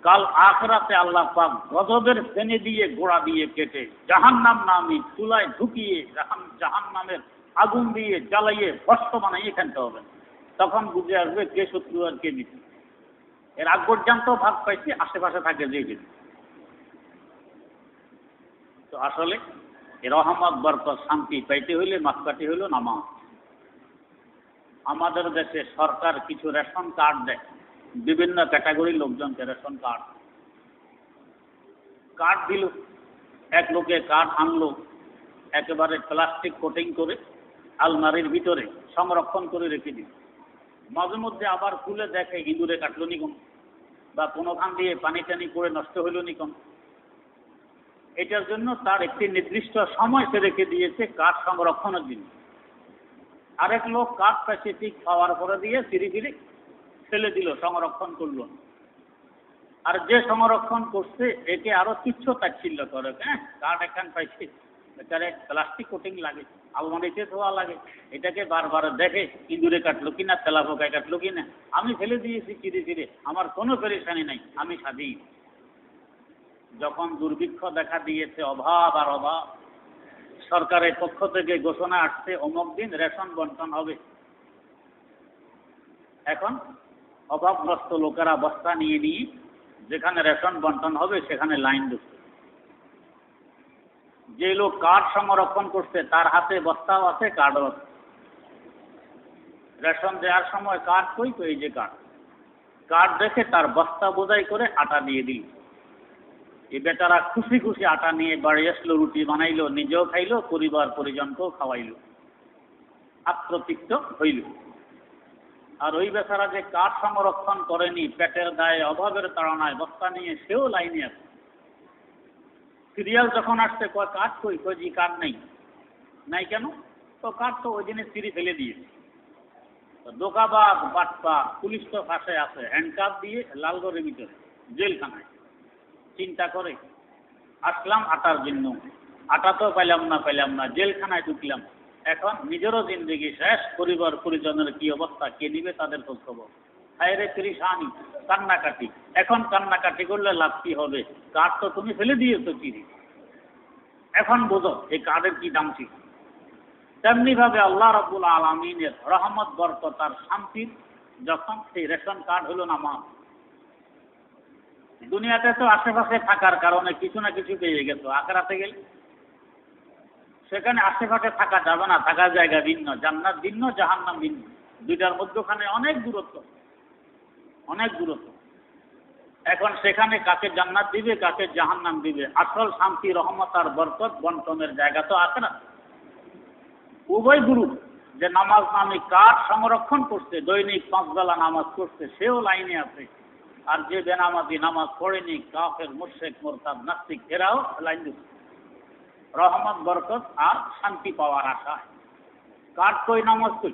কাল আখিরাতে। আল্লাহ পাক গজবের ফেনে দিয়ে, গোড়া দিয়ে কেটে জাহান্নাম নামে চুলায় ঢুকিয়ে জাহান্নামের আগুন দিয়ে জ্বালাইয়ে ভস্ম বানাইয়ে খেলতে হবে। তখন বুঝে আসবে কে শত্রু আর কে মিত্র। এর আগ পর্যন্ত ভাগ পাইছে, আশেপাশে থাকে যে গেছে। তো আসলে এর রহমত, বরকত, শান্তি পাইতে হইলে মাপকাঠি হইল নামাজ। আমাদের দেশে সরকার কিছু রেশন কার্ড দেয়, বিভিন্ন ক্যাটাগরির লোকজনকে রেশন কার্ড দিল। এক লোকে কার্ড আনলো, একেবারে প্লাস্টিক কোটিং করে আলমারির ভিতরে সংরক্ষণ করে রেখে দিল। মাঝে মধ্যে আবার খুলে দেখে ইঁদুরে কাটলো নি কম, বা কোনোখান দিয়ে পানি টানি পড়ে নষ্ট হইল নি কম। এটার জন্য তার একটি নির্দিষ্ট সময় সে রেখে দিয়েছে কার্ড সংরক্ষণের জন্য। আরেক লোক কার্ড পাইছে, ঠিক পাওয়ার পরে দিয়ে ফিরে ফেলে দিল, সংরক্ষণ করলো। আর যে সংরক্ষণ করছে একে আরো তুচ্ছ তাচ্ছিল্য করে। হ্যাঁ, কার্ড এখান পাইছে, এটারে প্লাস্টিক কোটিং লাগে, আলমারিতে ধোয়া লাগে, এটাকে বারবার দেখে ইঁদুরে কাটলো কিনা, তেলা পোকায় কাটলো কিনা। আমি ফেলে দিয়েছি ফিরে, আমার কোনো পেরেশানি নাই, আমি স্বাধীন। যখন দুর্ভিক্ষ দেখা দিয়েছে, অভাব আর অভাব, সরকারের পক্ষ থেকে ঘোষণা আসছে অমুক দিন রেশন বন্টন হবে। এখন অভাবগ্রস্ত লোকেরা বস্তা নিয়ে যেখানে রেশন বন্টন হবে সেখানে লাইন দিচ্ছে। যে লোক কার্ড সংরক্ষণ করছে তার হাতে বস্তাও আছে, কার্ডও আছে। রেশন দেওয়ার সময় কার্ড কই, এই যে কার্ড দেখে তার বস্তা বোঝাই করে আটা দিয়ে দিল। এই বেটারা খুশি খুশি আটা নিয়ে বাড়ি আসলো, রুটি বানাইলো, নিজেও খাইলো, পরিবার পরিজনকেও খাওয়াইলো, আত্মতৃপ্ত হইল। আর ওই বেচারা যে কাঠ সংরক্ষণ করেনি, পেটের দায়ে অভাবের তাড়নায় বস্তা নিয়ে সেও লাইনে আছে। সিরিয়াল যখন আসছে, কয় কাঠ কই? কই জি কাঠ নেই। নাই কেন? তো কাঠ তো ওই দিনে চিরি ফেলে দিয়েছে। দোকাবাজ বাটপা পুলিশ তো ফাঁসে আছে, হ্যান্ডকাপ দিয়ে লালগড়ের ভিতরে জেলখানায়। চিন্তা করে আসলাম আটার জন্য, আটা তো পাইলাম না, জেলখানায় ঢুকলাম। এখন নিজেরও জিন্দগি শেষ, পরিবার পরিজনের কি অবস্থা, কে নিবে তাদের খোঁজ খবর। হায়রে পেরেশানি, কান্নাকাটি। এখন কান্নাকাটি করলে লাভ কি হবে? কাঠ তো তুমি ফেলে দিয়েছো চিরি। এখন বোঝো এই কাঠের কি দাম ছিল। তেমনি ভাবে আল্লাহ রাব্বুল আলামিনের রহমত, বরকত আর শান্তির যখন সেই রেশন কার্ড হলো নামাজ। দুনিয়াতে তো আশেপাশে থাকার কারণে কিছু না কিছু পেয়ে গেছো, আখিরাতে গেলে সেখানে আশেপাশে থাকা যাবে না, থাকার জায়গা ভিন্ন, জান্নাত ভিন্ন, জাহান্নাম ভিন্ন। দুইটার মধ্যখানে অনেক দূরত্ব। এখন সেখানে কাকে জান্নাত দিবে, কাকে জাহান্নাম দিবে, আসল শান্তি, রহমত আর বরকত বন্টনের জায়গা তো আখিরাত। উভয় গুরু যে নামাজ নামে কাঠ সংরক্ষণ করছে, দৈনিক 5 বেলা নামাজ পড়ছে, সেও লাইনে আছে। আর যে বেনামাজি নামাজ পড়েনি, কাফের, মুশরিক, মুরতাদ, নাস্তিক, এরাও লাইন দিচ্ছে রহমত, বরকত আর শান্তি পাওয়ার আশায়। কাঠ কই, নামাজ কই?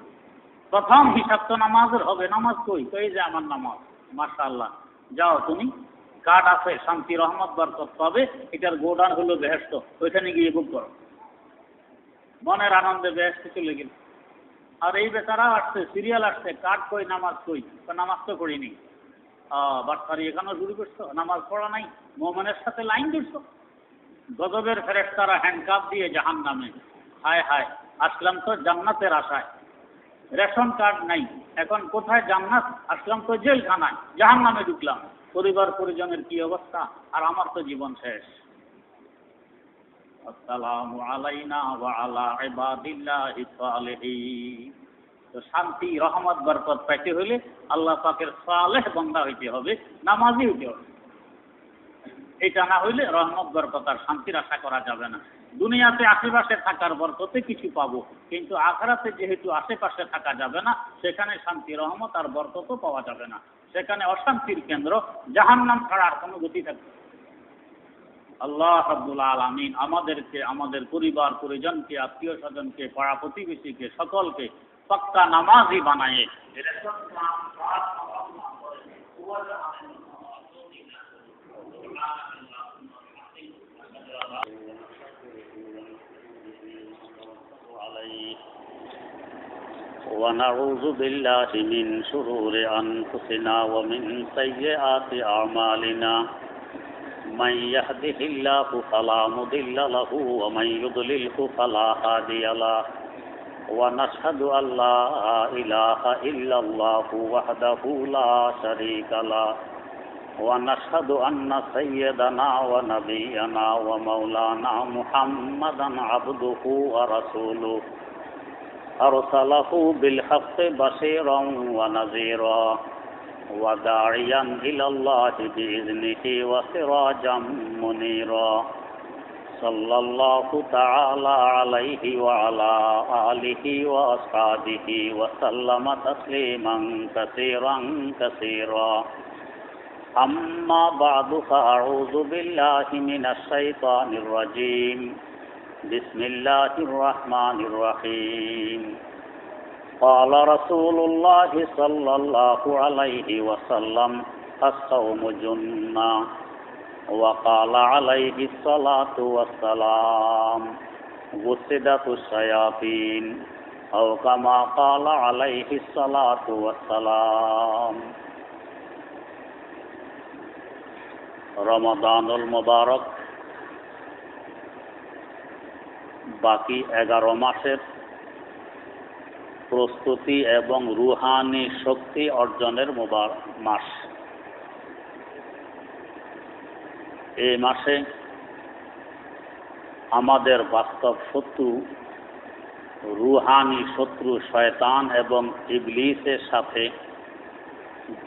প্রথম হিসাব তো নামাজের হবে। নামাজ কই? কই যে আমার নামাজ। মাশাআল্লাহ, যাও তুমি, কাঠ আছে, শান্তি, রহমত, বরকত পাবে। এটার গোডাউন হলো বেহেশত, ওইখানে গিয়ে বুক করো। মনের আনন্দে বেহেশতে চলে গেল। আর এই বেচারা আসছে, সিরিয়াল আসছে, কাঠ কই, নামাজ কই? নামাজ তো করিনি। বাটপারি এখানেও শুরু করছো, নামাজ পড়া নাই, মুমিনের সাথে লাইন দিচ্ছ। গজবের ফেরেশতারা হ্যান্ডকাপ দিয়ে জাহান্নামে। হায় হায়, আসলাম তো জান্নাতের আশায়, রেশন কার্ড নাই, এখন কোথায় জান্নাত? আসলাম তো জেলখানায়, জাহান্নামে ঢুকলাম। পরিবার পরিজনের কি অবস্থা, আর আমার তো জীবন শেষ। আসসালামু আলাইনা ওয়া আলা ইবাদিল্লাহিস সালিহিন। তো শান্তি, রহমত, বরকত পাইতে হলে আল্লাহ পাকের সালেহ বান্দা হইতে হবে, নামাজি হইতে হবে। এটা না হইলে রহমত, বরকত আর শান্তির আশা করা যাবে না। দুনিয়াতে আশেপাশে থাকার বরকতে কিছু পাবো, কিন্তু আখিরাতে যেহেতু আশেপাশে থাকা যাবে না, সেখানে শান্তি, রহমত আর বরকতও পাওয়া যাবে না। সেখানে অশান্তির কেন্দ্র, জাহান্নাম ছাড়া আর কোনো গতি থাকবে। আল্লাহ রাব্বুল আলামিন আমাদেরকে, আমাদের পরিবার পরিজনকে, আত্মীয় স্বজনকে, পাড়া প্রতিবেশীকে, সকলকে পাক্কা নামাজি বানায়ে ونعوذ بالله من شرور أنفسنا ومن سيئات أعمالنا من يهده الله فلا مضل له ومن يضلله فلا هادي له ونشهد أن لا إله إلا الله وحده لا شريك له ونشهد أن سيدنا ونبينا ومولانا محمدا عبده ورسوله أرسله بالحق بشيرا ونذيرا وداعيا إلى الله بإذنه وسراجا منيرا صلى الله تعالى عليه وعلى آله وأصحابه وسلم تسليما كثيرا كثيرا أما بعد فأعوذ بالله من الشيطان الرجيم بسم الله الرحمن الرحيم قال رسول الله صلى الله عليه وسلم الصوم جنة وقال عليه الصلاة والسلام وسدت الشياطين أو كما قال عليه الصلاة والسلام রমাদানুল মুবারক বাকি 11 মাসের প্রস্তুতি এবং রুহানি শক্তি অর্জনের মাস। এই মাসে আমাদের বাস্তব শত্রু, রুহানি শত্রু শয়তান এবং ইবলিসের সাথে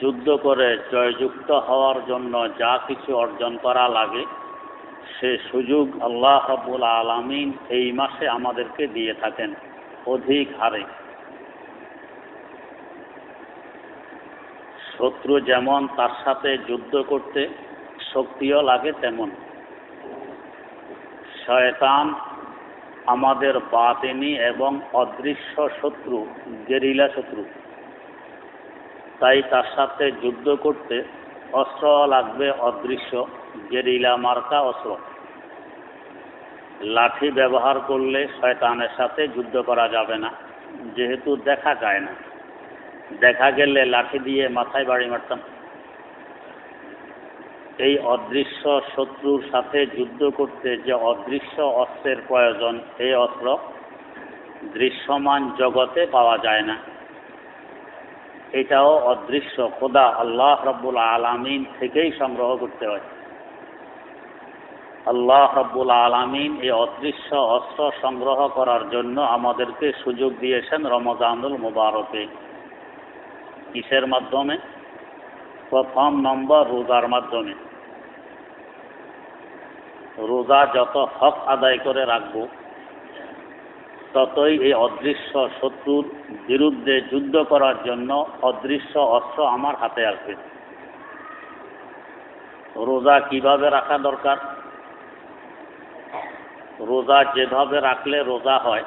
যুদ্ধ করে জয়যুক্ত হওয়ার জন্য যা কিছু অর্জন করা লাগে, সে সুযোগ আল্লাহ রাব্বুল আলামিন এই মাসে আমাদেরকে দিয়ে থাকেন অধিক হারে। শত্রু যেমন তার সাথে যুদ্ধ করতে শক্তিও লাগে, তেমন শয়তান আমাদের বাতিনি এবং অদৃশ্য শত্রু, গেরিলা শত্রু। তাই তার সাথে যুদ্ধ করতে অস্ত্র লাগবে অদৃশ্য, গেরিলা মার্কা অস্ত্র। লাঠি ব্যবহার করলে শয়তানের সাথে যুদ্ধ করা যাবে না, যেহেতু দেখা যায় না। দেখা গেলে লাঠি দিয়ে মাথায় বাড়ি মারতাম। এই অদৃশ্য শত্রুর সাথে যুদ্ধ করতে যে অদৃশ্য অস্ত্রের প্রয়োজন, এই অস্ত্র দৃশ্যমান জগতে পাওয়া যায় না। এটাও অদৃশ্য, খোদা আল্লাহ রাব্বুল আলামিন থেকেই সংগ্রহ করতে হয়। আল্লাহ রাব্বুল আলামিন এই অদৃশ্য অস্ত্র সংগ্রহ করার জন্য আমাদেরকে সুযোগ দিয়েছেন রমজানুল মুবারকে। কিসের মাধ্যমে? প্রথম নম্বর রোজার মাধ্যমে। রোজা যত হক আদায় করে রাখব, ততই এই অদৃশ্য শত্রুর বিরুদ্ধে যুদ্ধ করার জন্য অদৃশ্য অস্ত্র আমার হাতে আসবে। রোজা কিভাবে রাখা দরকার? রোজা যেভাবে রাখলে রোজা হয়,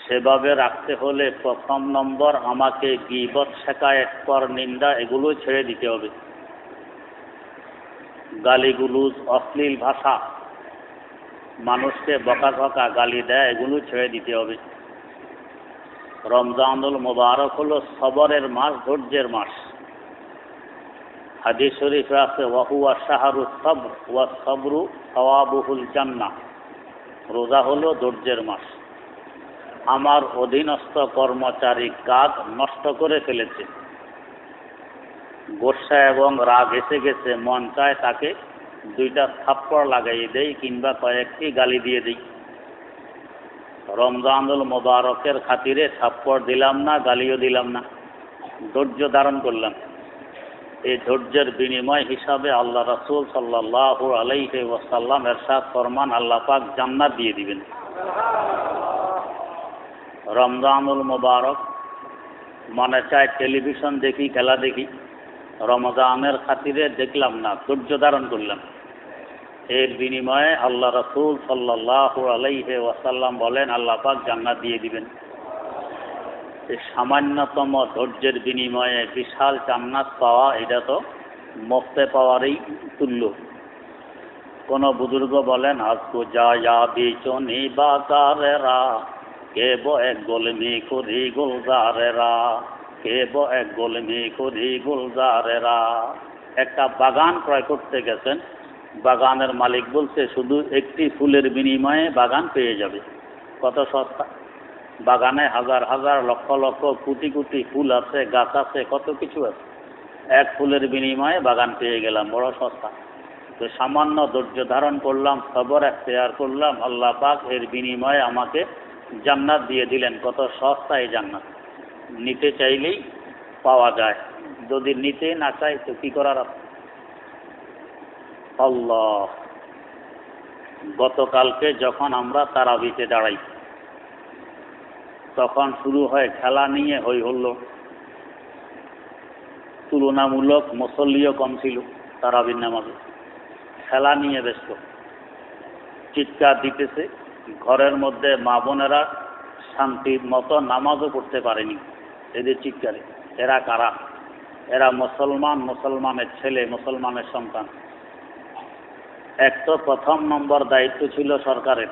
সেভাবে রাখতে হলে প্রথম নম্বর আমাকে গীবত, শিকায়েত, পর নিন্দা এগুলো ছেড়ে দিতে হবে। গালিগুলোজ, অশ্লীল ভাষা, মানুষকে বকাঝকা, গালি দেয়, এগুলো ছেড়ে দিতে হবে। রমজানুল মুবারক হলো সবরের মাস, ধৈর্যের মাস। হাদিস শরীফে আছে ওয়াহুয়া শাহরুস সবর ওয়া সবরু সাওয়াবুহুল জান্নাহ। রোজা হলো ধৈর্যের মাস। আমার অধীনস্থ কর্মচারী কাজ নষ্ট করে ফেলেছে, গোসা এবং রাগ এসে গেছে, মন চায় তাকে দুইটা থাপ্পড় লাগাই দেই কিংবা কয়েকটি গালি দিয়ে দিই। রমজানুল মুবারকের খাতিরে থাপ্পড় দিলাম না, গালিও দিলাম না, ধৈর্য ধারণ করলাম। এই ধৈর্যের বিনিময় হিসাবে আল্লাহ রাসূল সাল্লাল্লাহু আলাইহি ওয়াসাল্লাম ইরশাদ ফরমান, আল্লাহ পাক জান্নাত দিয়ে দিবেন। রমজানুল মুবারক মনে চায় টেলিভিশন দেখি, খেলা দেখি, রমজানের খাতিরে দেখলাম না, ধৈর্য ধারণ করলাম। এর বিনিময়ে আল্লাহ রাসূল সাল্লাল্লাহু আলাইহি ওয়াসাল্লাম বলেন, আল্লাহ পাক জান্নাত দিয়ে দিবেন। এই সামান্যতম ধৈর্যের বিনিময়ে বিশাল জান্নাত পাওয়া, এটা তো মুফতে পাওয়ারই তুল্য। কোন বুজুর্গ বলেন, আজকো যায়া বিচনি বাজারেরা, কেব এক গোলমি করি গুলজারেরা, কেব এক গোলমি করি গুলজারেরা। একটা বাগান ক্রয় করতে গেছেন, বাগানের মালিক বলছে শুধু একটি ফুলের বিনিময়ে বাগান পেয়ে যাবে। কত সস্তা! বাগানে হাজার হাজার, লক্ষ লক্ষ, কোটি কোটি ফুল আছে, গাছ আছে, কত কিছু আছে। এক ফুলের বিনিময়ে বাগান পেয়ে গেলাম, বড় সস্তা। তো সামান্য ধৈর্য ধারণ করলাম, সবর এখতিয়ার করলাম, আল্লাহ পাক এর বিনিময়ে আমাকে জান্নাত দিয়ে দিলেন। কত সস্তা এই জান্নাত! নিতে চাইলেই পাওয়া যায়, যদি নিতে না চাই তো কি করার আছে? আল্লাহ! গতকালকে যখন আমরা তারাবিতে দাঁড়াই, তখন শুরু হয় খেলা নিয়ে হই হল্লো। তুলনামূলক মুসল্লিও কম ছিল তারাবির নামাজে, খেলা নিয়ে ব্যস্ত। চিৎকার দিতেছে, ঘরের মধ্যে মা বোনেরা শান্তির মতো নামাজও পড়তে পারেনি এদের চিৎকারে। এরা কারা? এরা মুসলমান, মুসলমানের ছেলে, মুসলমানের সন্তান। এক তো প্রথম নম্বর দায়িত্ব ছিল সরকারের।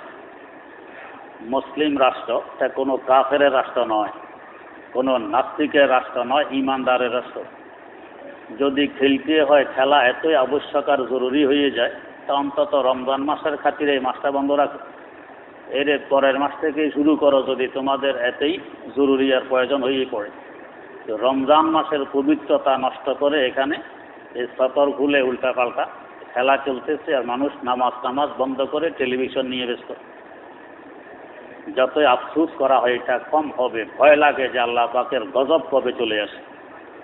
মুসলিম রাষ্ট্র, এটা কোনো কাফেরের রাষ্ট্র নয়, কোনো নাস্তিকের রাষ্ট্র নয়, ইমানদারের রাষ্ট্র। যদি খেলতে হয়, খেলা এতই আবশ্যক আর জরুরি হয়ে যায়, তা অন্তত রমজান মাসের খাতিরে এই মাসটা বন্ধ রাখো। এর পরের মাস থেকেই শুরু করো যদি তোমাদের এতই জরুরি আর প্রয়োজন হয়ে পড়ে। তো রমজান মাসের পবিত্রতা নষ্ট করে এখানে এই সতর খুলে উল্টাপাল্টা খেলা চলতেছে, আর মানুষ নামাজ বন্ধ করে টেলিভিশন নিয়ে ব্যস্ত। যতই আফসোস করা হয় এটা কম হবে। ভয় লাগে যে আল্লাহ পাকের গজব কবে চলে আসে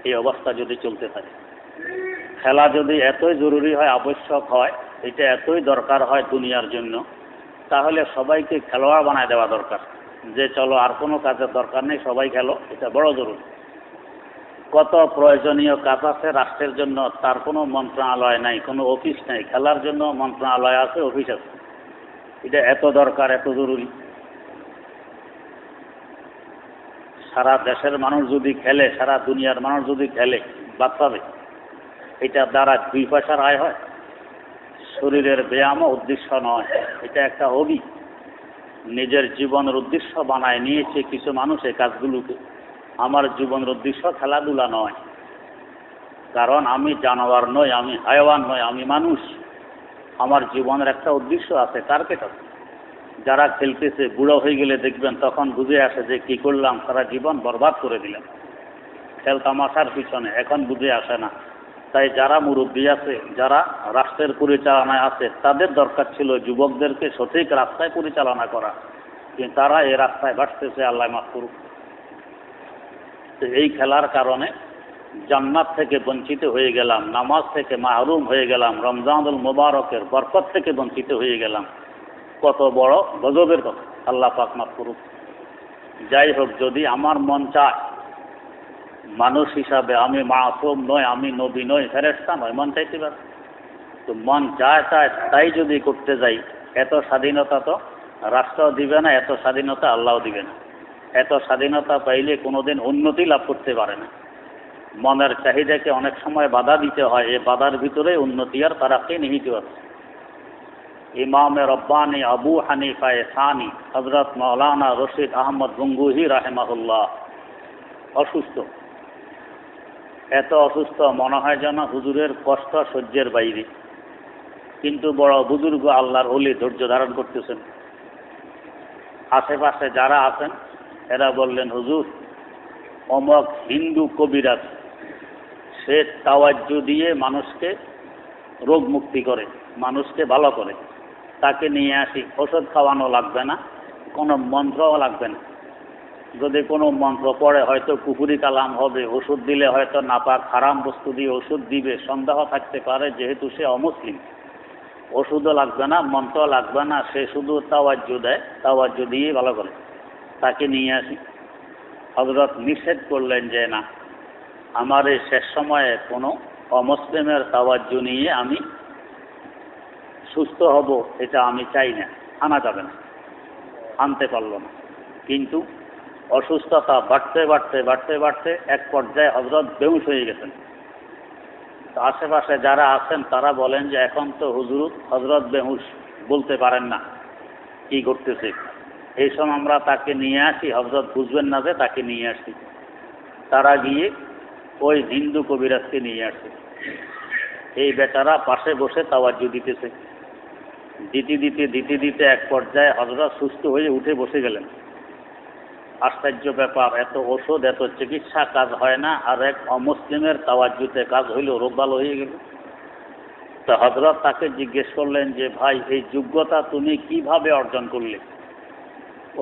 এই অবস্থা যদি চলতে থাকে। খেলা যদি এতই জরুরি হয়, আবশ্যক হয়, এটা এতই দরকার হয় দুনিয়ার জন্য, তাহলে সবাইকে খেলোয়াড় বানায় দেওয়া দরকার। যে চলো আর কোনো কাজের দরকার নেই, সবাই খেলো, এটা বড় জরুরি। কত প্রয়োজনীয় কাজ আছে রাষ্ট্রের জন্য, তার কোনো মন্ত্রণালয় নাই, কোনো অফিস নাই। খেলার জন্য মন্ত্রণালয় আছে, অফিস আছে। এটা এত দরকার, এত জরুরি। সারা দেশের মানুষ যদি খেলে, সারা দুনিয়ার মানুষ যদি খেলে, বাদ পাবে। এটার দ্বারা 2 পয়সার আয় হয়। শরীরের ব্যায়ামও উদ্দেশ্য নয়, এটা একটা হবি। নিজের জীবনের উদ্দেশ্য বানায় নিয়েছে কিছু মানুষ এই কাজগুলোকে। আমার জীবনের উদ্দেশ্য খেলাধুলা নয়, কারণ আমি জানোয়ার নই, আমি হায়ওয়ান নই, আমি মানুষ। আমার জীবনের একটা উদ্দেশ্য আছে, টার্গেট আছে। যারা খেলতেছে বুড়ো হয়ে গেলে দেখবেন তখন বুঝে আসে যে কি করলাম, সারা জীবন বরবাদ করে দিলাম খেল তামাশার পিছনে, এখন বুঝে আসে না। তাই যারা মুরব্বী আছে, যারা রাষ্ট্রের পরিচালনায় আছে, তাদের দরকার ছিল যুবকদেরকে সঠিক রাস্তায় পরিচালনা করা, কিন্তু তারা এই রাস্তায় বাঁচতেছে, আল্লাহ মাফ করুক। তো এই খেলার কারণে জান্নাত থেকে বঞ্চিত হয়ে গেলাম, নামাজ থেকে মাহরুম হয়ে গেলাম, রমজানুল মুবারকের বরকত থেকে বঞ্চিত হয়ে গেলাম। কত বড় গজবের কথা, আল্লাহ পাক মাফ করুক। যাই হোক, যদি আমার মন চায়, মানুষ হিসাবে আমি মাসুম নই, আমি নবী নই, ফেরেশতা নই, মন চাইতে পারে। তো মন চায় তাই যদি করতে যাই, এত স্বাধীনতা তো রাষ্ট্র দিবে না, এত স্বাধীনতা আল্লাহ দিবে না। এত স্বাধীনতা পাইলে কোনোদিন উন্নতি লাভ করতে পারে না। মনের চাহিদাকে অনেক সময় বাধা দিতে হয়, এই বাধার ভিতরে উন্নতি আর তারাক্কি নিহিত আছে। ইমামে রব্বানি আবু হানিফা সানি হযরত মাওলানা রশিদ আহমদ গঙ্গুহি রাহিমাহুল্লাহ অসুস্থ। এত অসুস্থ, মনে হয় যেন হুজুরের কষ্ট সহ্যের বাইরে। কিন্তু বড় বুজুর্গ আল্লাহর ওলি ধৈর্য ধারণ করতেছেন। আশেপাশে যারা আছেন এরা বললেন, হুজুর অমক হিন্দু কবিরাজ, সে তাওয়াজ্জু দিয়ে মানুষকে রোগ মুক্তি করে, মানুষকে ভালো করে, তাকে নিয়ে আসি। ওষুধ খাওয়ানো লাগবে না, কোনো মন্ত্রও লাগবে না। যদি কোনো মন্ত্র পড়ে হয়তো কুফুরি কালাম হবে, ওষুধ দিলে হয়তো নাপাক হারাম বস্তু দিয়ে ওষুধ দিবে, সন্দেহ থাকতে পারে, যেহেতু সে অমুসলিম। ওষুধও লাগবে না, মন্ত্র লাগবে না, সে শুধু তাওয়াজ্জু দেয়, তাওয়াজ্জু দিয়ে ভালো করে, তাকে নিয়ে আসি। হযরত নিষেধ করলেন যে না, আমার এই শেষ সময়ে কোনো অমুসলিমের তাওয়াজ্জু নিয়ে আমি সুস্থ হব, এটা আমি চাই না, আনা যাবে না। আনতে পারল না। কিন্তু অসুস্থতা বাড়তে বাড়তে বাড়তে বাড়তে এক পর্যায়ে হযরত বেহুশ হয়ে গেছেন। তো আশেপাশে যারা আছেন তারা বলেন যে এখন তো হুজুর হযরত বেহুশ, বলতে পারেন না কি ঘটতেছে। এই সময় আমরা তাকে নিয়ে আসি, হযরত বুঝবেন না যে তাকে নিয়ে আসি। তারা গিয়ে ওই হিন্দু কবিরাজকে নিয়ে আসে। এই বেচারা পাশে বসে তাওয়াজ্জু দিতেছে। দিতে দিতে এক পর্যায়ে হযরত সুস্থ হয়ে উঠে বসে গেলেন। আশ্চর্য ব্যাপার, এত ওষুধ এত চিকিৎসা কাজ হয় না, আর এক অমুসলিমের তাওয়াজ্জুতে কাজ হইল, রোগ ভালো হয়ে গেল। তো হযরত তাকে জিজ্ঞেস করলেন যে ভাই, এই যোগ্যতা তুমি কিভাবে অর্জন করলে?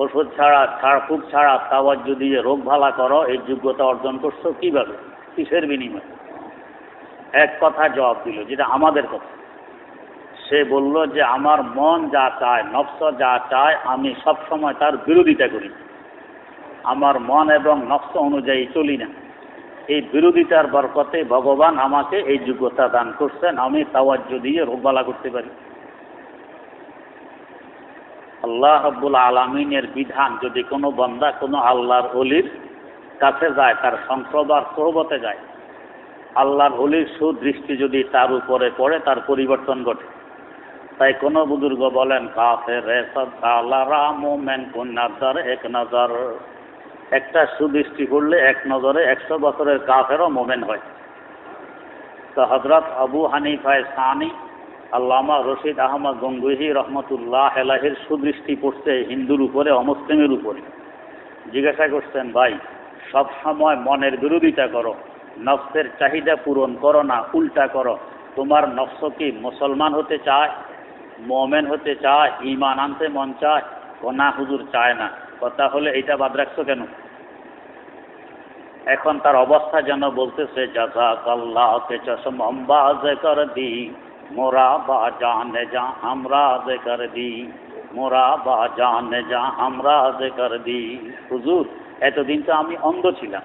ওষুধ ছাড়া, ঝাড়ফুঁক ছাড়া তাওয়াজ্জু দিয়ে রোগ ভালো করো, এই যোগ্যতা অর্জন করছো কিভাবে, কিসের বিনিময়ে? এক কথা জবাব দিল, যেটা আমাদের কথা। সে বলল যে আমার মন যা চায়, নফস যা চায়, আমি সব সময় তার বিরোধিতা করি। আমার মন এবং নফস অনুযায়ী চলি না। এই বিরোধিতার বরকতে ভগবান আমাকে এই যোগ্যতা দান করছেন, আমি তাওয়াজ্জু দিয়ে রোগবালা করতে পারি। আল্লাহ রাব্বুল আলামিনের বিধান যদি কোনো বান্দা কোনো আল্লাহর ওলির কাছে যায়, তার সংসর্গ আর সোহবতে যায়, আল্লাহর ওলির সুদৃষ্টি যদি তার উপরে পড়ে, তার পরিবর্তন ঘটে। তাই কোনো বুজুর্গ বলেন, কাফের সব সালারা মোমেন কোন নাজার এক নজর, একটা সুদৃষ্টি করলে এক নজরে 100 বছরের কাফেরও মোমেন হয়। তো হযরত আবু হানিফা সানি আল্লামা রশিদ আহমদ গঙ্গুহি রহমতুল্লাহ আলাইহির সুদৃষ্টি পড়ছে হিন্দুর উপরে, অমুসলিমের উপরে। জিজ্ঞাসা করছেন, ভাই সব সময় মনের বিরোধিতা করো, নফসের চাহিদা পূরণ করো না, উল্টা করো। তোমার নফস কি মুসলমান হতে চায়, মুমিন হতে চায়, ঈমান আনতে মন চায়? ও না হুজুর, চায় না। কথা হলে এটা বাদ রাখছো কেন? এখন তার অবস্থা যেন বলতেছে, জাযাকাল্লাহ কে চশম আমবাজ কর দি, মোরা বা জানে যা আমরাজ কর দি, মোরা বা জানে যা আমরাজ কর দি। হুজুর, এতদিন তো আমি অন্ধ ছিলাম,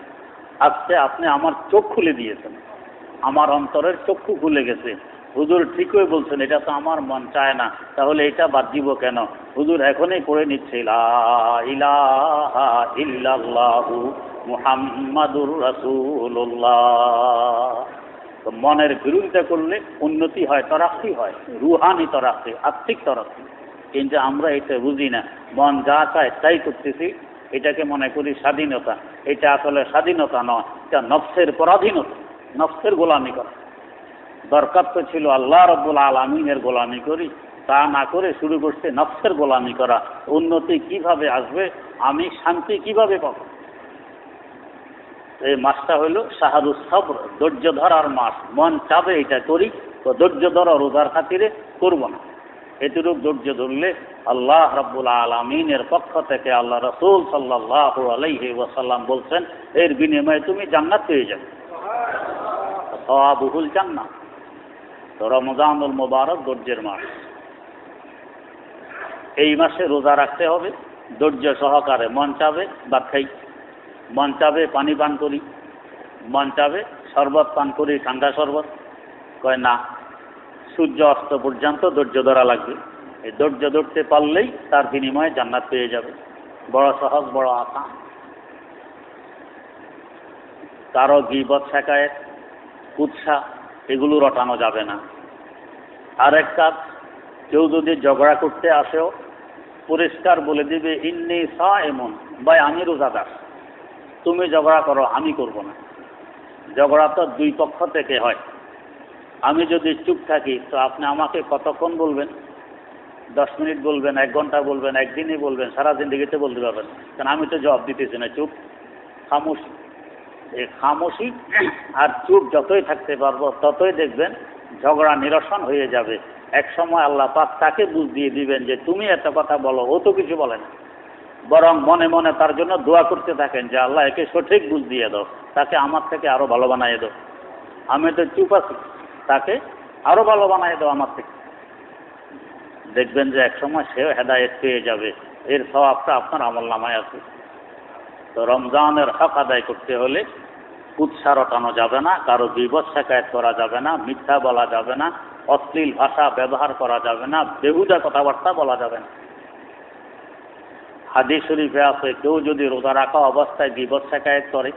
আজকে আপনি আমার চোখ খুলে দিয়েছেন, আমার অন্তরের চক্ষু খুলে গেছে। হুজুর ঠিকই বলছেন, এটা তো আমার মন চায় না, তাহলে এটা বাদ দিব কেন? হুজুর এখনই পড়ে নিচ্ছে লা ইলাহা ইল্লাল্লাহু মুহাম্মাদুর রাসূলুল্লাহ। তো মনের বিরুদ্ধে করলে উন্নতি হয়, তরাক্কি হয়, রুহানি তরাক্কি, আত্মিক তরাক্কি। কিন্তু আমরা এটা বুঝি না, মন যা চায় তাই করতেছি, এটাকে মনে করি স্বাধীনতা। এটা আসলে স্বাধীনতা নয়, এটা নফসের পরাধীনতা, নফসের গোলামি করা। দরকার তো ছিল আল্লাহ রাব্বুল আলামিনের গোলামি করি, তা না করে শুরু করছে নফসের গোলামি করা। উন্নতি কিভাবে আসবে, আমি শান্তি কিভাবে পাব? এই মাসটা হইল শাহরুস সবর, ধৈর্য ধরার মাস। মন চাবে এটা করি, তো ধৈর্য ধরা, রোজার খাতিরে করব না। এটুকু ধৈর্য ধরলে আল্লাহ রাব্বুল আলামিনের পক্ষ থেকে আল্লাহ রাসূল সাল্লাল্লাহু আলাইহি ওয়াসাল্লাম বলছেন, এর বিনিময়ে তুমি জান্নাত পেয়ে যাবে। সওয়াবুল জান্নাত। তো রমজানুল মুবারক ধৈর্যের মাস। এই মাসে রোজা রাখতে হবে ধৈর্য সহকারে। মন চাবে ভাত খাই, মন চাবে পানি পান করি, মন চাবে শরবত পান করি, ঠান্ডা শরবত। কয় না, সূর্য অস্ত পর্যন্ত ধৈর্য ধরা লাগবে। এই ধৈর্য ধরতে পারলেই তার বিনিময়ে জান্নাত পেয়ে যাবে। বড় সহজ, বড় আসান। কারো গীবত, শিকায়েত, কুৎসা এগুলো রটানো যাবে না। আরেক কাজ, কেউ যদি ঝগড়া করতে আসেও পরিষ্কার বলে দিবে ইন্নী সাইমুন, ভাই আমি রোজাদার, তুমি ঝগড়া করো, আমি করব না। ঝগড়া তো দুই পক্ষ থেকে হয়। আমি যদি চুপ থাকি তো আপনি আমাকে কতক্ষণ বলবেন? 10 মিনিট বলবেন, 1 ঘন্টা বলবেন, একদিনই বলবেন, সারা জিন্দেগিতে বলতে পারবেন। কারণ আমি তো জবাব দিতেছি না, চুপ, খামোশি। এই খামোশি আর চুপ যতই থাকতে পারবো ততই দেখবেন ঝগড়া নিরসন হয়ে যাবে। এক সময় আল্লাহ পাক তাকে বুঝ দিয়ে দিবেন যে তুমি এত কথা বলো, ও তো কিছু বলে না। বরং মনে মনে তার জন্য দোয়া করতে থাকেন যে আল্লাহ একে সঠিক বুঝ দিয়ে দাও, তাকে আমার থেকে আরো ভালো বানিয়ে দাও। আমি তো চুপ আছি, তাকে আরো ভালো বানিয়ে দাও আমার থেকে। দেখবেন যে এক সময় সেও হেদায়েত পেয়ে যাবে, এর সওয়াবটা আপনার আমলনামায় আছে। তো রমজানের হক আদায় করতে হলে কুৎসা রটানো যাবে না, কারো গীবত শিকায়েত করা যাবে না, মিথ্যা বলা যাবে না, অশ্লীল ভাষা ব্যবহার করা যাবে না, বেহুদা কথাবার্তা বলা যাবে না। হাদিস শরীফে আছে, কেউ যদি রোজা রাখা অবস্থায় গীবত শিকায়েত করে,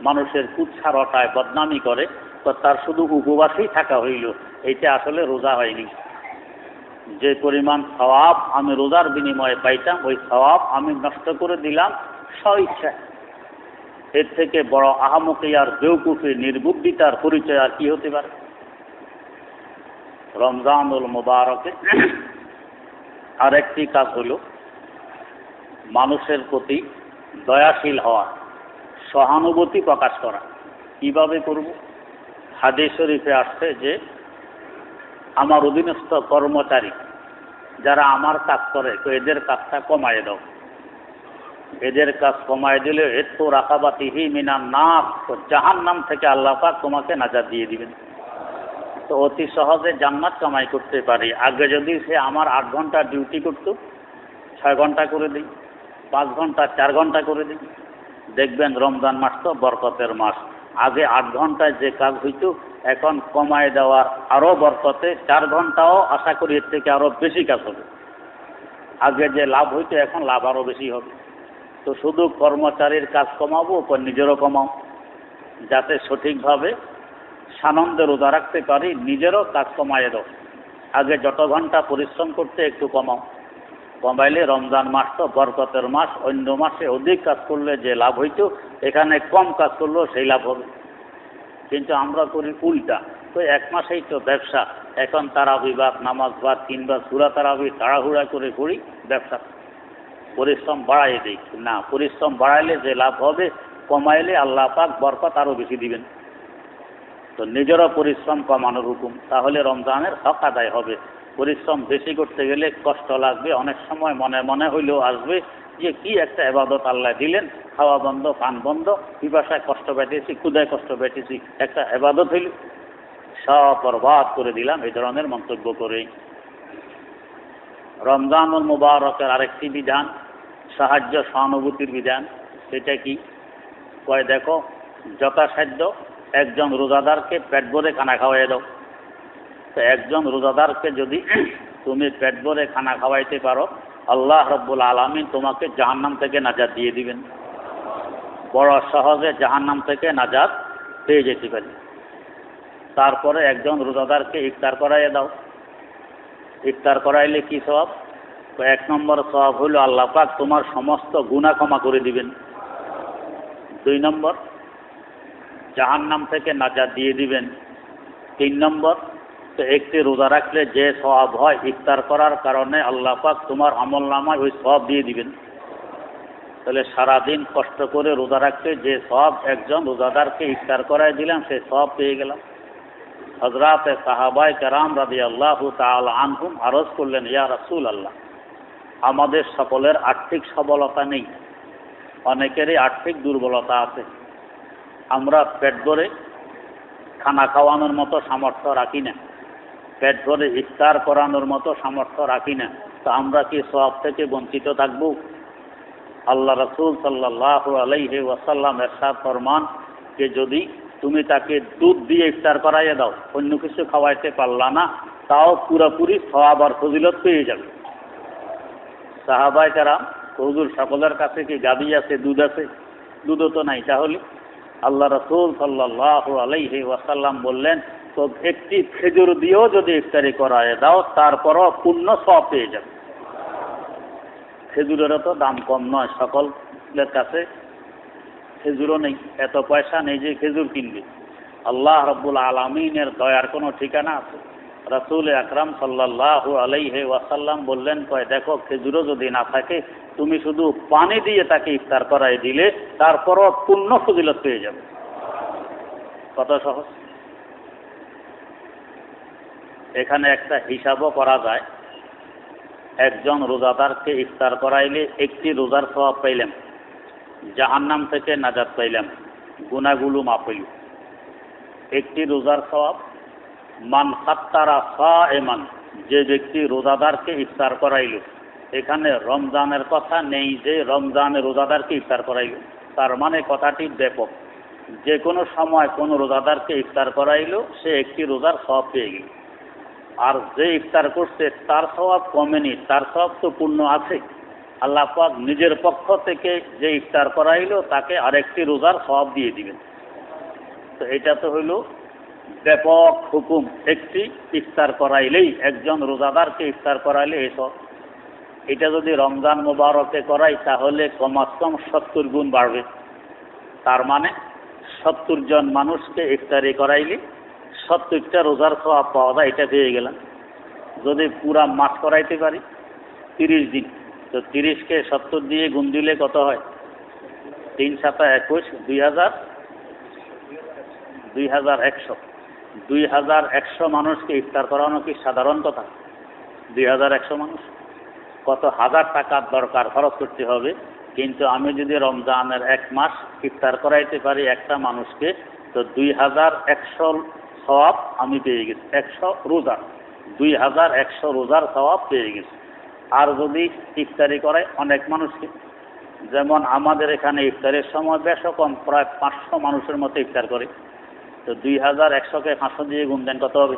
মানুষের কুৎসা রটায়, বদনামি করে, তো তার শুধু উপবাসেই থাকা হইল, এইটা আসলে রোজা হয়নি। যে পরিমাণ সওয়াব আমি রোজার বিনিময়ে পাইতাম, ওই সওয়াব আমি নষ্ট করে দিলাম স্বইচ্ছায়। এর থেকে বড় আহামকি আর বেউকুফি, নির্বুদ্ধিতার পরিচয় আর কি হতে পারে? রমজানুল মুবারকে আরেকটি কাজ হলো মানুষের প্রতি দয়াশীল হওয়া, সহানুভূতি প্রকাশ করা। কিভাবে করব? হাদিস শরীফে আসছে যে আমার অধীনস্থ কর্মচারী যারা আমার কাজ করে, তো এদের কাজটা কমায় দাও। এদের কাজ কমায় দিলে একটু রাকাবাতিহি মিনান নার, তো জাহান্নাম থেকে আল্লাহ পাক তোমাকে নাজাত দিয়ে দিবেন। তো অতি সহজে জান্নাত কামাই করতে পারি। আগে যদি সে আমার 8 ঘন্টা ডিউটি করত, 6 ঘন্টা করে দিই, 5 ঘন্টা 4 ঘন্টা করে দিই, দেখবেন রমজান মাস তো বরকতের মাস। আগে 8 ঘন্টায় যে কাজ হইত, এখন কমায় দেওয়ার আরো বরকতে 4 ঘন্টাও আশা করি এর থেকে আরো বেশি কাজ হবে। আগে যে লাভ হইতো, এখন লাভ আরো বেশি হবে। তো শুধু কর্মচারীর কাজ কমাবো, নিজেরও কমাও, যাতে সঠিকভাবে সানন্দে রোজা রাখতে পারি। নিজেরও কাজ কমায় দাও। আগে যত ঘন্টা পরিশ্রম করতে একটু কমাও, কমাইলে রমজান মাস তো বরকতের মাস, অন্য মাসে অধিক কাজ করলে যে লাভ হইতো, এখানে কম কাজ করলেও সেই লাভ হবে। কিন্তু আমরা করি উল্টা। তো 1 মাসেই তো ব্যবসা, এখন তারাবি বাদ, নামাজ বাদ, 3 বার সূরা তারাবি তাড়াহুড়া করে করি, ব্যবসা পরিশ্রম বাড়াই দিই না। পরিশ্রম বাড়াইলে যে লাভ হবে, কমাইলে আল্লাহ পাক বরকত আরো বেশি দিবেন। তো নিজেরও পরিশ্রম কমানোর হুকুম, তাহলে রমজানের হক আদায় হবে। পরিশ্রম বেশি করতে গেলে কষ্ট লাগবে, অনেক সময় মনে মনে হইলেও আসবে যে কি একটা ইবাদত আল্লাহ দিলেন, খাওয়া বন্ধ, পান বন্ধ, পিপাসায় কষ্ট পেটেছি, ক্ষুধায় কষ্ট পেটেছি, একটা ইবাদত হইল, সব বরবাদ করে দিলাম, এই ধরনের মন্তব্য করেই। রমজানুল মুবারকের আরেকটি বিধান সাহায্য সহানুভূতির বিধান। সেটা কি? কয় দেখো, যথাসাধ্য একজন রোজাদারকে পেট ভরে খানা খাওয়াই দাও। তো একজন রোজাদারকে যদি তুমি পেট ভরে খানা খাওয়াইতে পারো, আল্লাহ রাব্বুল আলামিন তোমাকে জাহান্নাম থেকে নাজাত দিয়ে দিবেন। বড় সহজে জাহান্নাম থেকে নাজাত পেয়ে যেতে পারি। তারপরে একজন রোজাদারকে ইফতার করাইয়ে দাও। ইফতার করাইলে কি সওয়াব? তো 1 নম্বর সওয়াব হলো আল্লাহ পাক তোমার সমস্ত গুনাহ ক্ষমা করে দিবেন। 2 নম্বর জাহান্নাম থেকে নাজাত দিয়ে দিবেন। 3 নম্বর তো একটি রোজা রাখলে যে সওয়াব হয় ইফতার করার কারণে আল্লাহ পাক তোমার আমলনামায় ওই সওয়াব দিয়ে দিবেন। তাহলে সারাদিন কষ্ট করে রোজা রাখতে যে সওয়াব একজন রোজাদারকে ইফতার করাই দিলাম, সেই সওয়াব পেয়ে গেলাম। হযরত সাহাবায়ে কেরাম রাদিয়াল্লাহু তাআলা আনহুম আরজ করলেন, ইয়া রাসূলুল্লাহ, আমাদের সকলের আর্থিক সবলতা নেই, অনেকেরই আর্থিক দুর্বলতা আছে। আমরা পেট ভরে খানা খাওয়ানোর মতো সামর্থ্য রাখি না, পেট ভরে ইফতার করানোর মতো সামর্থ্য রাখি না। তো আমরা কি সওয়াব থেকে বঞ্চিত থাকব? আল্লাহ রাসূল সাল্লাল্লাহু আলাইহি ওয়াসাল্লাম ইরশাদ ফরমান যে যদি তুমি তাকে দুধ দিয়ে ইফতার করাইয়া দাও, অন্য কিছু খাওয়াইতে পারলা না, তাও পুরোপুরি সওয়াব আর ফজিলত পেয়ে যাবে। সাহাবায়ে কেরাম, হুজুর সকলের কাছে কি গাভী আছে, দুধ আছে? দুধও তো নাই। তাহলে আল্লাহ রাসূল সাল্লাল্লাহু আলাইহি ওয়াসাল্লাম বললেন, তো একটি খেজুর দিয়েও যদি ইফতারি করায় দাও, তারপরও পূর্ণ সওয়াব পেয়ে যাবে। খেজুরেরও তো দাম কম নয়, সকলের কাছে খেজুরও নেই, এত পয়সা নেই যে খেজুর কিনবে। আল্লাহ রাব্বুল আলামিনের দয়ার কোনো ঠিকানা আছে? রাসূল আকরাম সাল্লাল্লাহু আলাইহি ওয়াসাল্লাম বললেন, দেখো খেজুরও যদি না থাকে, তুমি শুধু পানি দিয়ে তাকে ইফতার করাই দিলে তারপরও পূর্ণ ফজিলত পেয়ে যাবে। কত সহজ! এখানে একটা হিসাবও করা যায়। একজন রোজাদারকে ইফতার করাইলে একটি রোজার সওয়াব পাইলাম, জাহান্নাম থেকে নাজাত পাইলাম, গুনাহগুলো মাফ হইল। একটি রোজার সওয়াব। মান ফাত্তারা সাইমান, যে ব্যক্তি রোজাদারকে ইফতার করাইল, এখানে রমজানের কথা নেই যে রমজানে রোজাদারকে ইফতার করাইল, তার মানে কথাটি ব্যাপক। যে কোনো সময় কোনো রোজাদারকে ইফতার করাইল, সে একটি রোজার সওয়াব পেয়ে গেল। আর যে ইফতার করছে তার সওয়াব কমেনি, তার সওয়াব তো পূর্ণ আছে। আল্লাহ পাক নিজের পক্ষ থেকে যে ইফতার করাইল তাকে আরেকটি রোজার সওয়াব দিয়ে দিবেন। তো এটা তো হইল ব্যাপক হুকুম। একটি ইফতার করাইলেই, একজন রোজাদারকে ইফতার করাইলে এসব। এটা যদি রমজান মোবারকে করাই তাহলে কমাস কম 70 গুণ বাড়বে। তার মানে 70 জন মানুষকে ইফতারি করাইলে 70টা রোজার সওয়াব পাওয়া যায়, এটা পেয়ে গেলাম। যদি পুরা মাস করাইতে পারি 30 দিন, তো 30কে 70 দিয়ে গুণ দিলে কত হয়? 3 × 7 = 21, 2100। 2100 মানুষকে ইফতার করানো কি সাধারণ কথা? 2100 মানুষ, কত হাজার টাকার দরকার, খরচ করতে হবে। কিন্তু আমি যদি রমজানের 1 মাস ইফতার করাইতে পারি একটা মানুষকে, তো 2100 সওয়াব আমি পেয়ে গেছি। 100 রোজা, 2100 রোজার সওয়াব পেয়ে গেছি। আর যদি ইফতারি করাই অনেক মানুষকে, যেমন আমাদের এখানে ইফতারের সময় বেশ কম, প্রায় 500 মানুষের মতো ইফতার করে, তো 2100কে 500 দিয়ে গুণ দেন, কত হবে?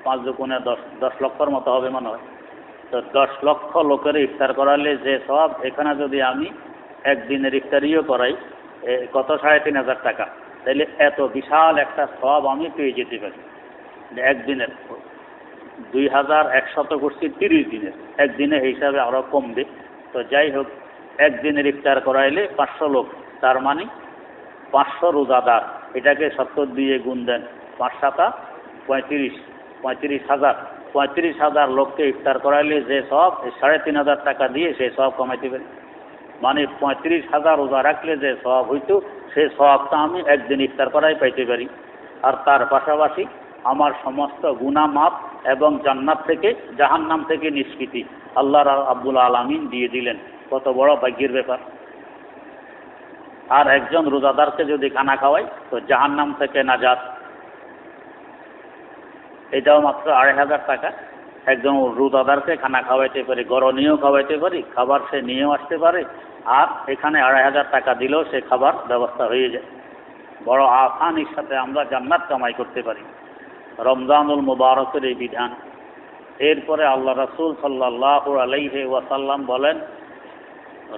5 × 10, 10 লক্ষর মতো হবে মনে হয়। তো 10 লক্ষ লোকের ইফতার করালে যে সওয়াব, এখানে যদি আমি একদিনের ইফতারিও করাই, কত? 3500 টাকা। তাইলে এত বিশাল একটা সওয়াব আমি পেয়ে যেতে পারি একদিনের। 2100 তো করছি 30 দিনের, একদিনে হিসাবে আরো কমবে। তো যাই হোক, একদিনের ইফতার করাইলে 500 লোক, তার মানে 500 রোজাদার। এটাকে 70 দিয়ে গুণ দেন, 5 × 7 = 35, 35,000। 35,000 লোককে ইফতার করাইলে যে সওয়াব, 3500 টাকা দিয়ে সেই সওয়াব কমাইতে পারি। মানে 35,000 রোজা রাখলে যে সওয়াব হইতো, সেই সওয়াবটা আমি একদিন ইফতার করাই পাইতে পারি। আর তার পাশাপাশি আমার সমস্ত গুনাহ মাফ এবং জান্নাত থেকে, জাহান্নাম থেকে নিষ্কৃতি আল্লাহ রাব্বুল আলামিন দিয়ে দিলেন। কত বড় ভাগ্যের ব্যাপার! আর একজন রোজাদারকে যদি খানা খাওয়াই, তো জাহান্নাম থেকে নাজাত। এটাও মাত্র 2500 টাকা। একজন রোজাদারকে খানা খাওয়াইতে পারি, গড় নিয়েও খাওয়াইতে পারি, খাবার সে নিয়েও আসতে পারে, আর এখানে 2,500 টাকা দিলেও সে খাবার ব্যবস্থা হয়ে যায়। বড় আসানির সাথে আমরা জান্নাত কামাই করতে পারি। রমজানুল মুবারকের এই বিধান। এরপরে আল্লাহ রাসূল সাল্লাল্লাহু আলাইহি ওয়াসাল্লাম বলেন,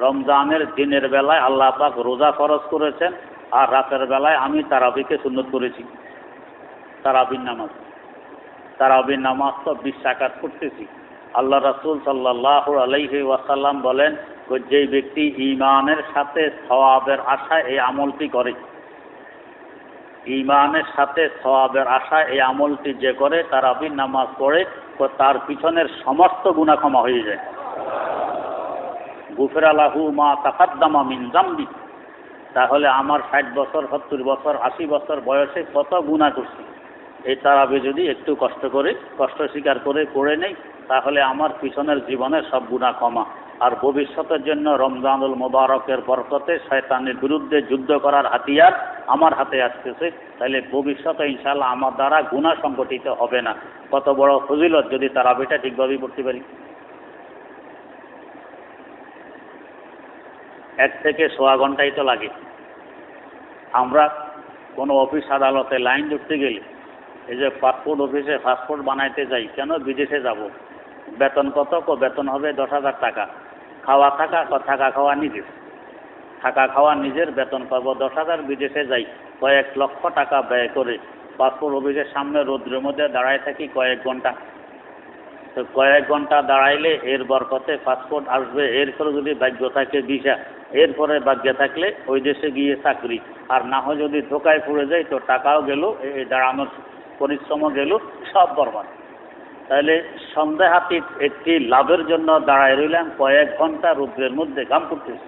রমজানের দিনের বেলায় আল্লাহ পাক রোজা ফরজ করেছেন, আর রাতের বেলায় আমি তারাবিকে সুন্নত করেছি। তারাবির নামাজ তো 20 রাকাত করতেছি। আল্লাহ রাসূল সাল্লাল্লাহু আলাইহি ওয়াসাল্লাম বলেন, যে ব্যক্তি ঈমানের সাথে সওয়াবের আশায় এই আমলটি করে, ঈমানের সাথে সওয়াবের আশায় এই আমলটি যে করে, তারাবির নামাজ পড়ে, তো তার পিছনের সমস্ত গুনাহ ক্ষমা হয়ে যায়। গুফিরা লাহু মা তাকাদ্দামা মিন যামবি। তাহলে আমার 60 বছর, 70 বছর, 80 বছর বয়সে কত গুনাহ করছি, এই তারাবি যদি একটু কষ্ট স্বীকার করে পড়ে নেই, তাহলে আমার পিছনের জীবনের সব গুনাহ ক্ষমা। আর ভবিষ্যতের জন্য রমজানুল মুবারকের বরকতে শয়তানের বিরুদ্ধে যুদ্ধ করার হাতিয়ার আমার হাতে আসতেছে। তাহলে ভবিষ্যতে ইনশাআল্লাহ আমার দ্বারা গুনাহ সংগঠিত হবে না। কত বড় ফজিলত যদি তারাবিটা ঠিকভাবে পড়তে পারি। 1 থেকে 1.25 ঘন্টাই তো লাগে। আমরা কোনো অফিস আদালতে লাইন ধরতে গেলে, এই যে পাসপোর্ট অফিসে পাসপোর্ট বানাইতে যাই, কেন বিদেশে যাব, বেতন কত, বেতন হবে 10,000 টাকা, খাওয়া থাকা, থাকা খাওয়া নিজের, থাকা খাওয়া নিজের, বেতন পাবো 10,000, বিদেশে যাই কয়েক লক্ষ টাকা ব্যয় করে পাসপোর্ট অফিসের সামনে রৌদ্রের মধ্যে দাঁড়ায় থাকি কয়েক ঘন্টা। তো কয়েক ঘন্টা দাঁড়াইলে এর বরকতে পাসপোর্ট আসবে, এরপরে যদি ভাগ্য থাকে ভিসা, এরপরে ভাগ্য থাকলে ওই দেশে গিয়ে চাকরি, আর না হয় যদি ধোকায় পড়ে যায় তো টাকাও গেল, এই দাঁড়ানোর পরিশ্রমও গেল, সব বরবাদ। তাহলে সন্দেহাতীত একটি লাভের জন্য দাঁড়ায় রইলাম কয়েক ঘন্টা রৌদ্রের মধ্যে, ঘাম পড়তেছে।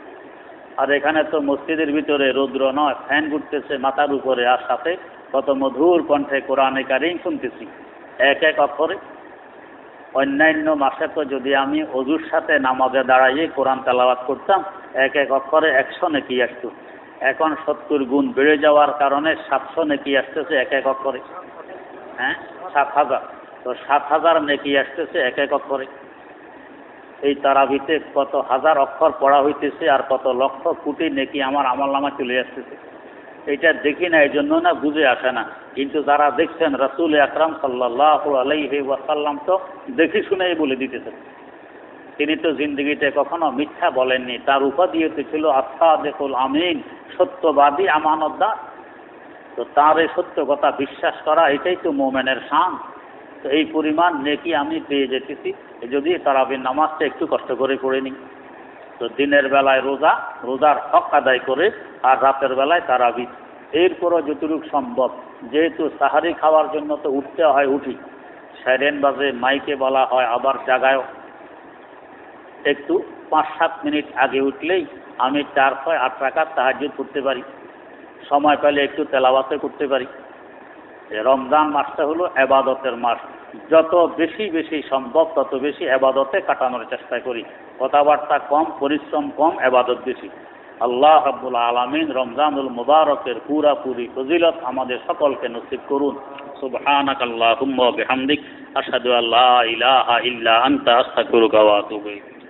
আর এখানে তো মসজিদের ভিতরে রৌদ্র নয়, ফ্যান ঘুরতেছে মাথার উপরে, আর সাথে কত মধুর কণ্ঠে কোরআনে কারীম শুনতেছি এক এক অক্ষরে। অন্যান্য মাসে তো যদি আমি ওযুর সাথে নামাজে দাঁড়াইয়ে কোরআন তেলাওয়াত করতাম, এক এক অক্ষরে 100 নেকি আসতো। এখন 70 গুণ বেড়ে যাওয়ার কারণে 700 নেকি আসতেছে এক এক অক্ষরে। 7,000, তো 7,000 নেকি আসতেছে এক এক অক্ষরে। এই তারাবিতে কত হাজার অক্ষর পড়া হইতেছে, আর কত লক্ষ কোটি নেকি আমার আমলনামায় চলে আসতেছে। এটা দেখি না, এই জন্য না বুঝে আসে না। কিন্তু যারা দেখছেন রাসূল আকরাম সাল্লাল্লাহু আলাইহি ওয়াসাল্লাম তো দেখি শুনেই বলে দিতেছেন। তিনি তো জিন্দগিতে কখনো মিথ্যা বলেননি। তার উপাধি ছিল আস-সাদিকুল আমিন, সত্যবাদী আমানতদার। তো তার এই সত্য কথা বিশ্বাস করা, এটাই তো মুমিনের শান। তো এই পরিমাণ নেকি আমি পেয়ে যেতেছি যদি তারাবির নামাজটা একটু কষ্ট করে পড়ে নিই। তো দিনের বেলায় রোজার হক আদায় করে, আর রাতের বেলায় তারাবি। এরপরও যতটুকু সম্ভব, যেহেতু সাহারি খাওয়ার জন্য তো উঠতে হয়, উঠি, সাইরেন বাজে, মাইকে বলা হয়, আবার জাগায়ও, একটু 5-7 মিনিট আগে উঠলেই আমি 4-6-8 রাকাত তাহাজ্জুদ করতে পারি। সময় পেলে একটু তেলাওয়াতে করতে পারি। রমজান মাসটা হলো ইবাদতের মাস। যত বেশি সম্ভব তত বেশি ইবাদতে কাটানোর চেষ্টা করি। কথাবার্তা কম, পরিশ্রম কম, ইবাদত বেশি। আল্লাহ রাব্বুল আলামিন রমজানুল মুবারকের পুরাপুরি ফজিলত আমাদের সকলকে নসিব করুন। সুবহানাকাল্লাহুম্মা ওয়া বিহামদিক, আশহাদু আল্লা ইলাহা ইল্লা আনতা, আস্তাগফিরুকা ওয়া আতুবু ইলাইক।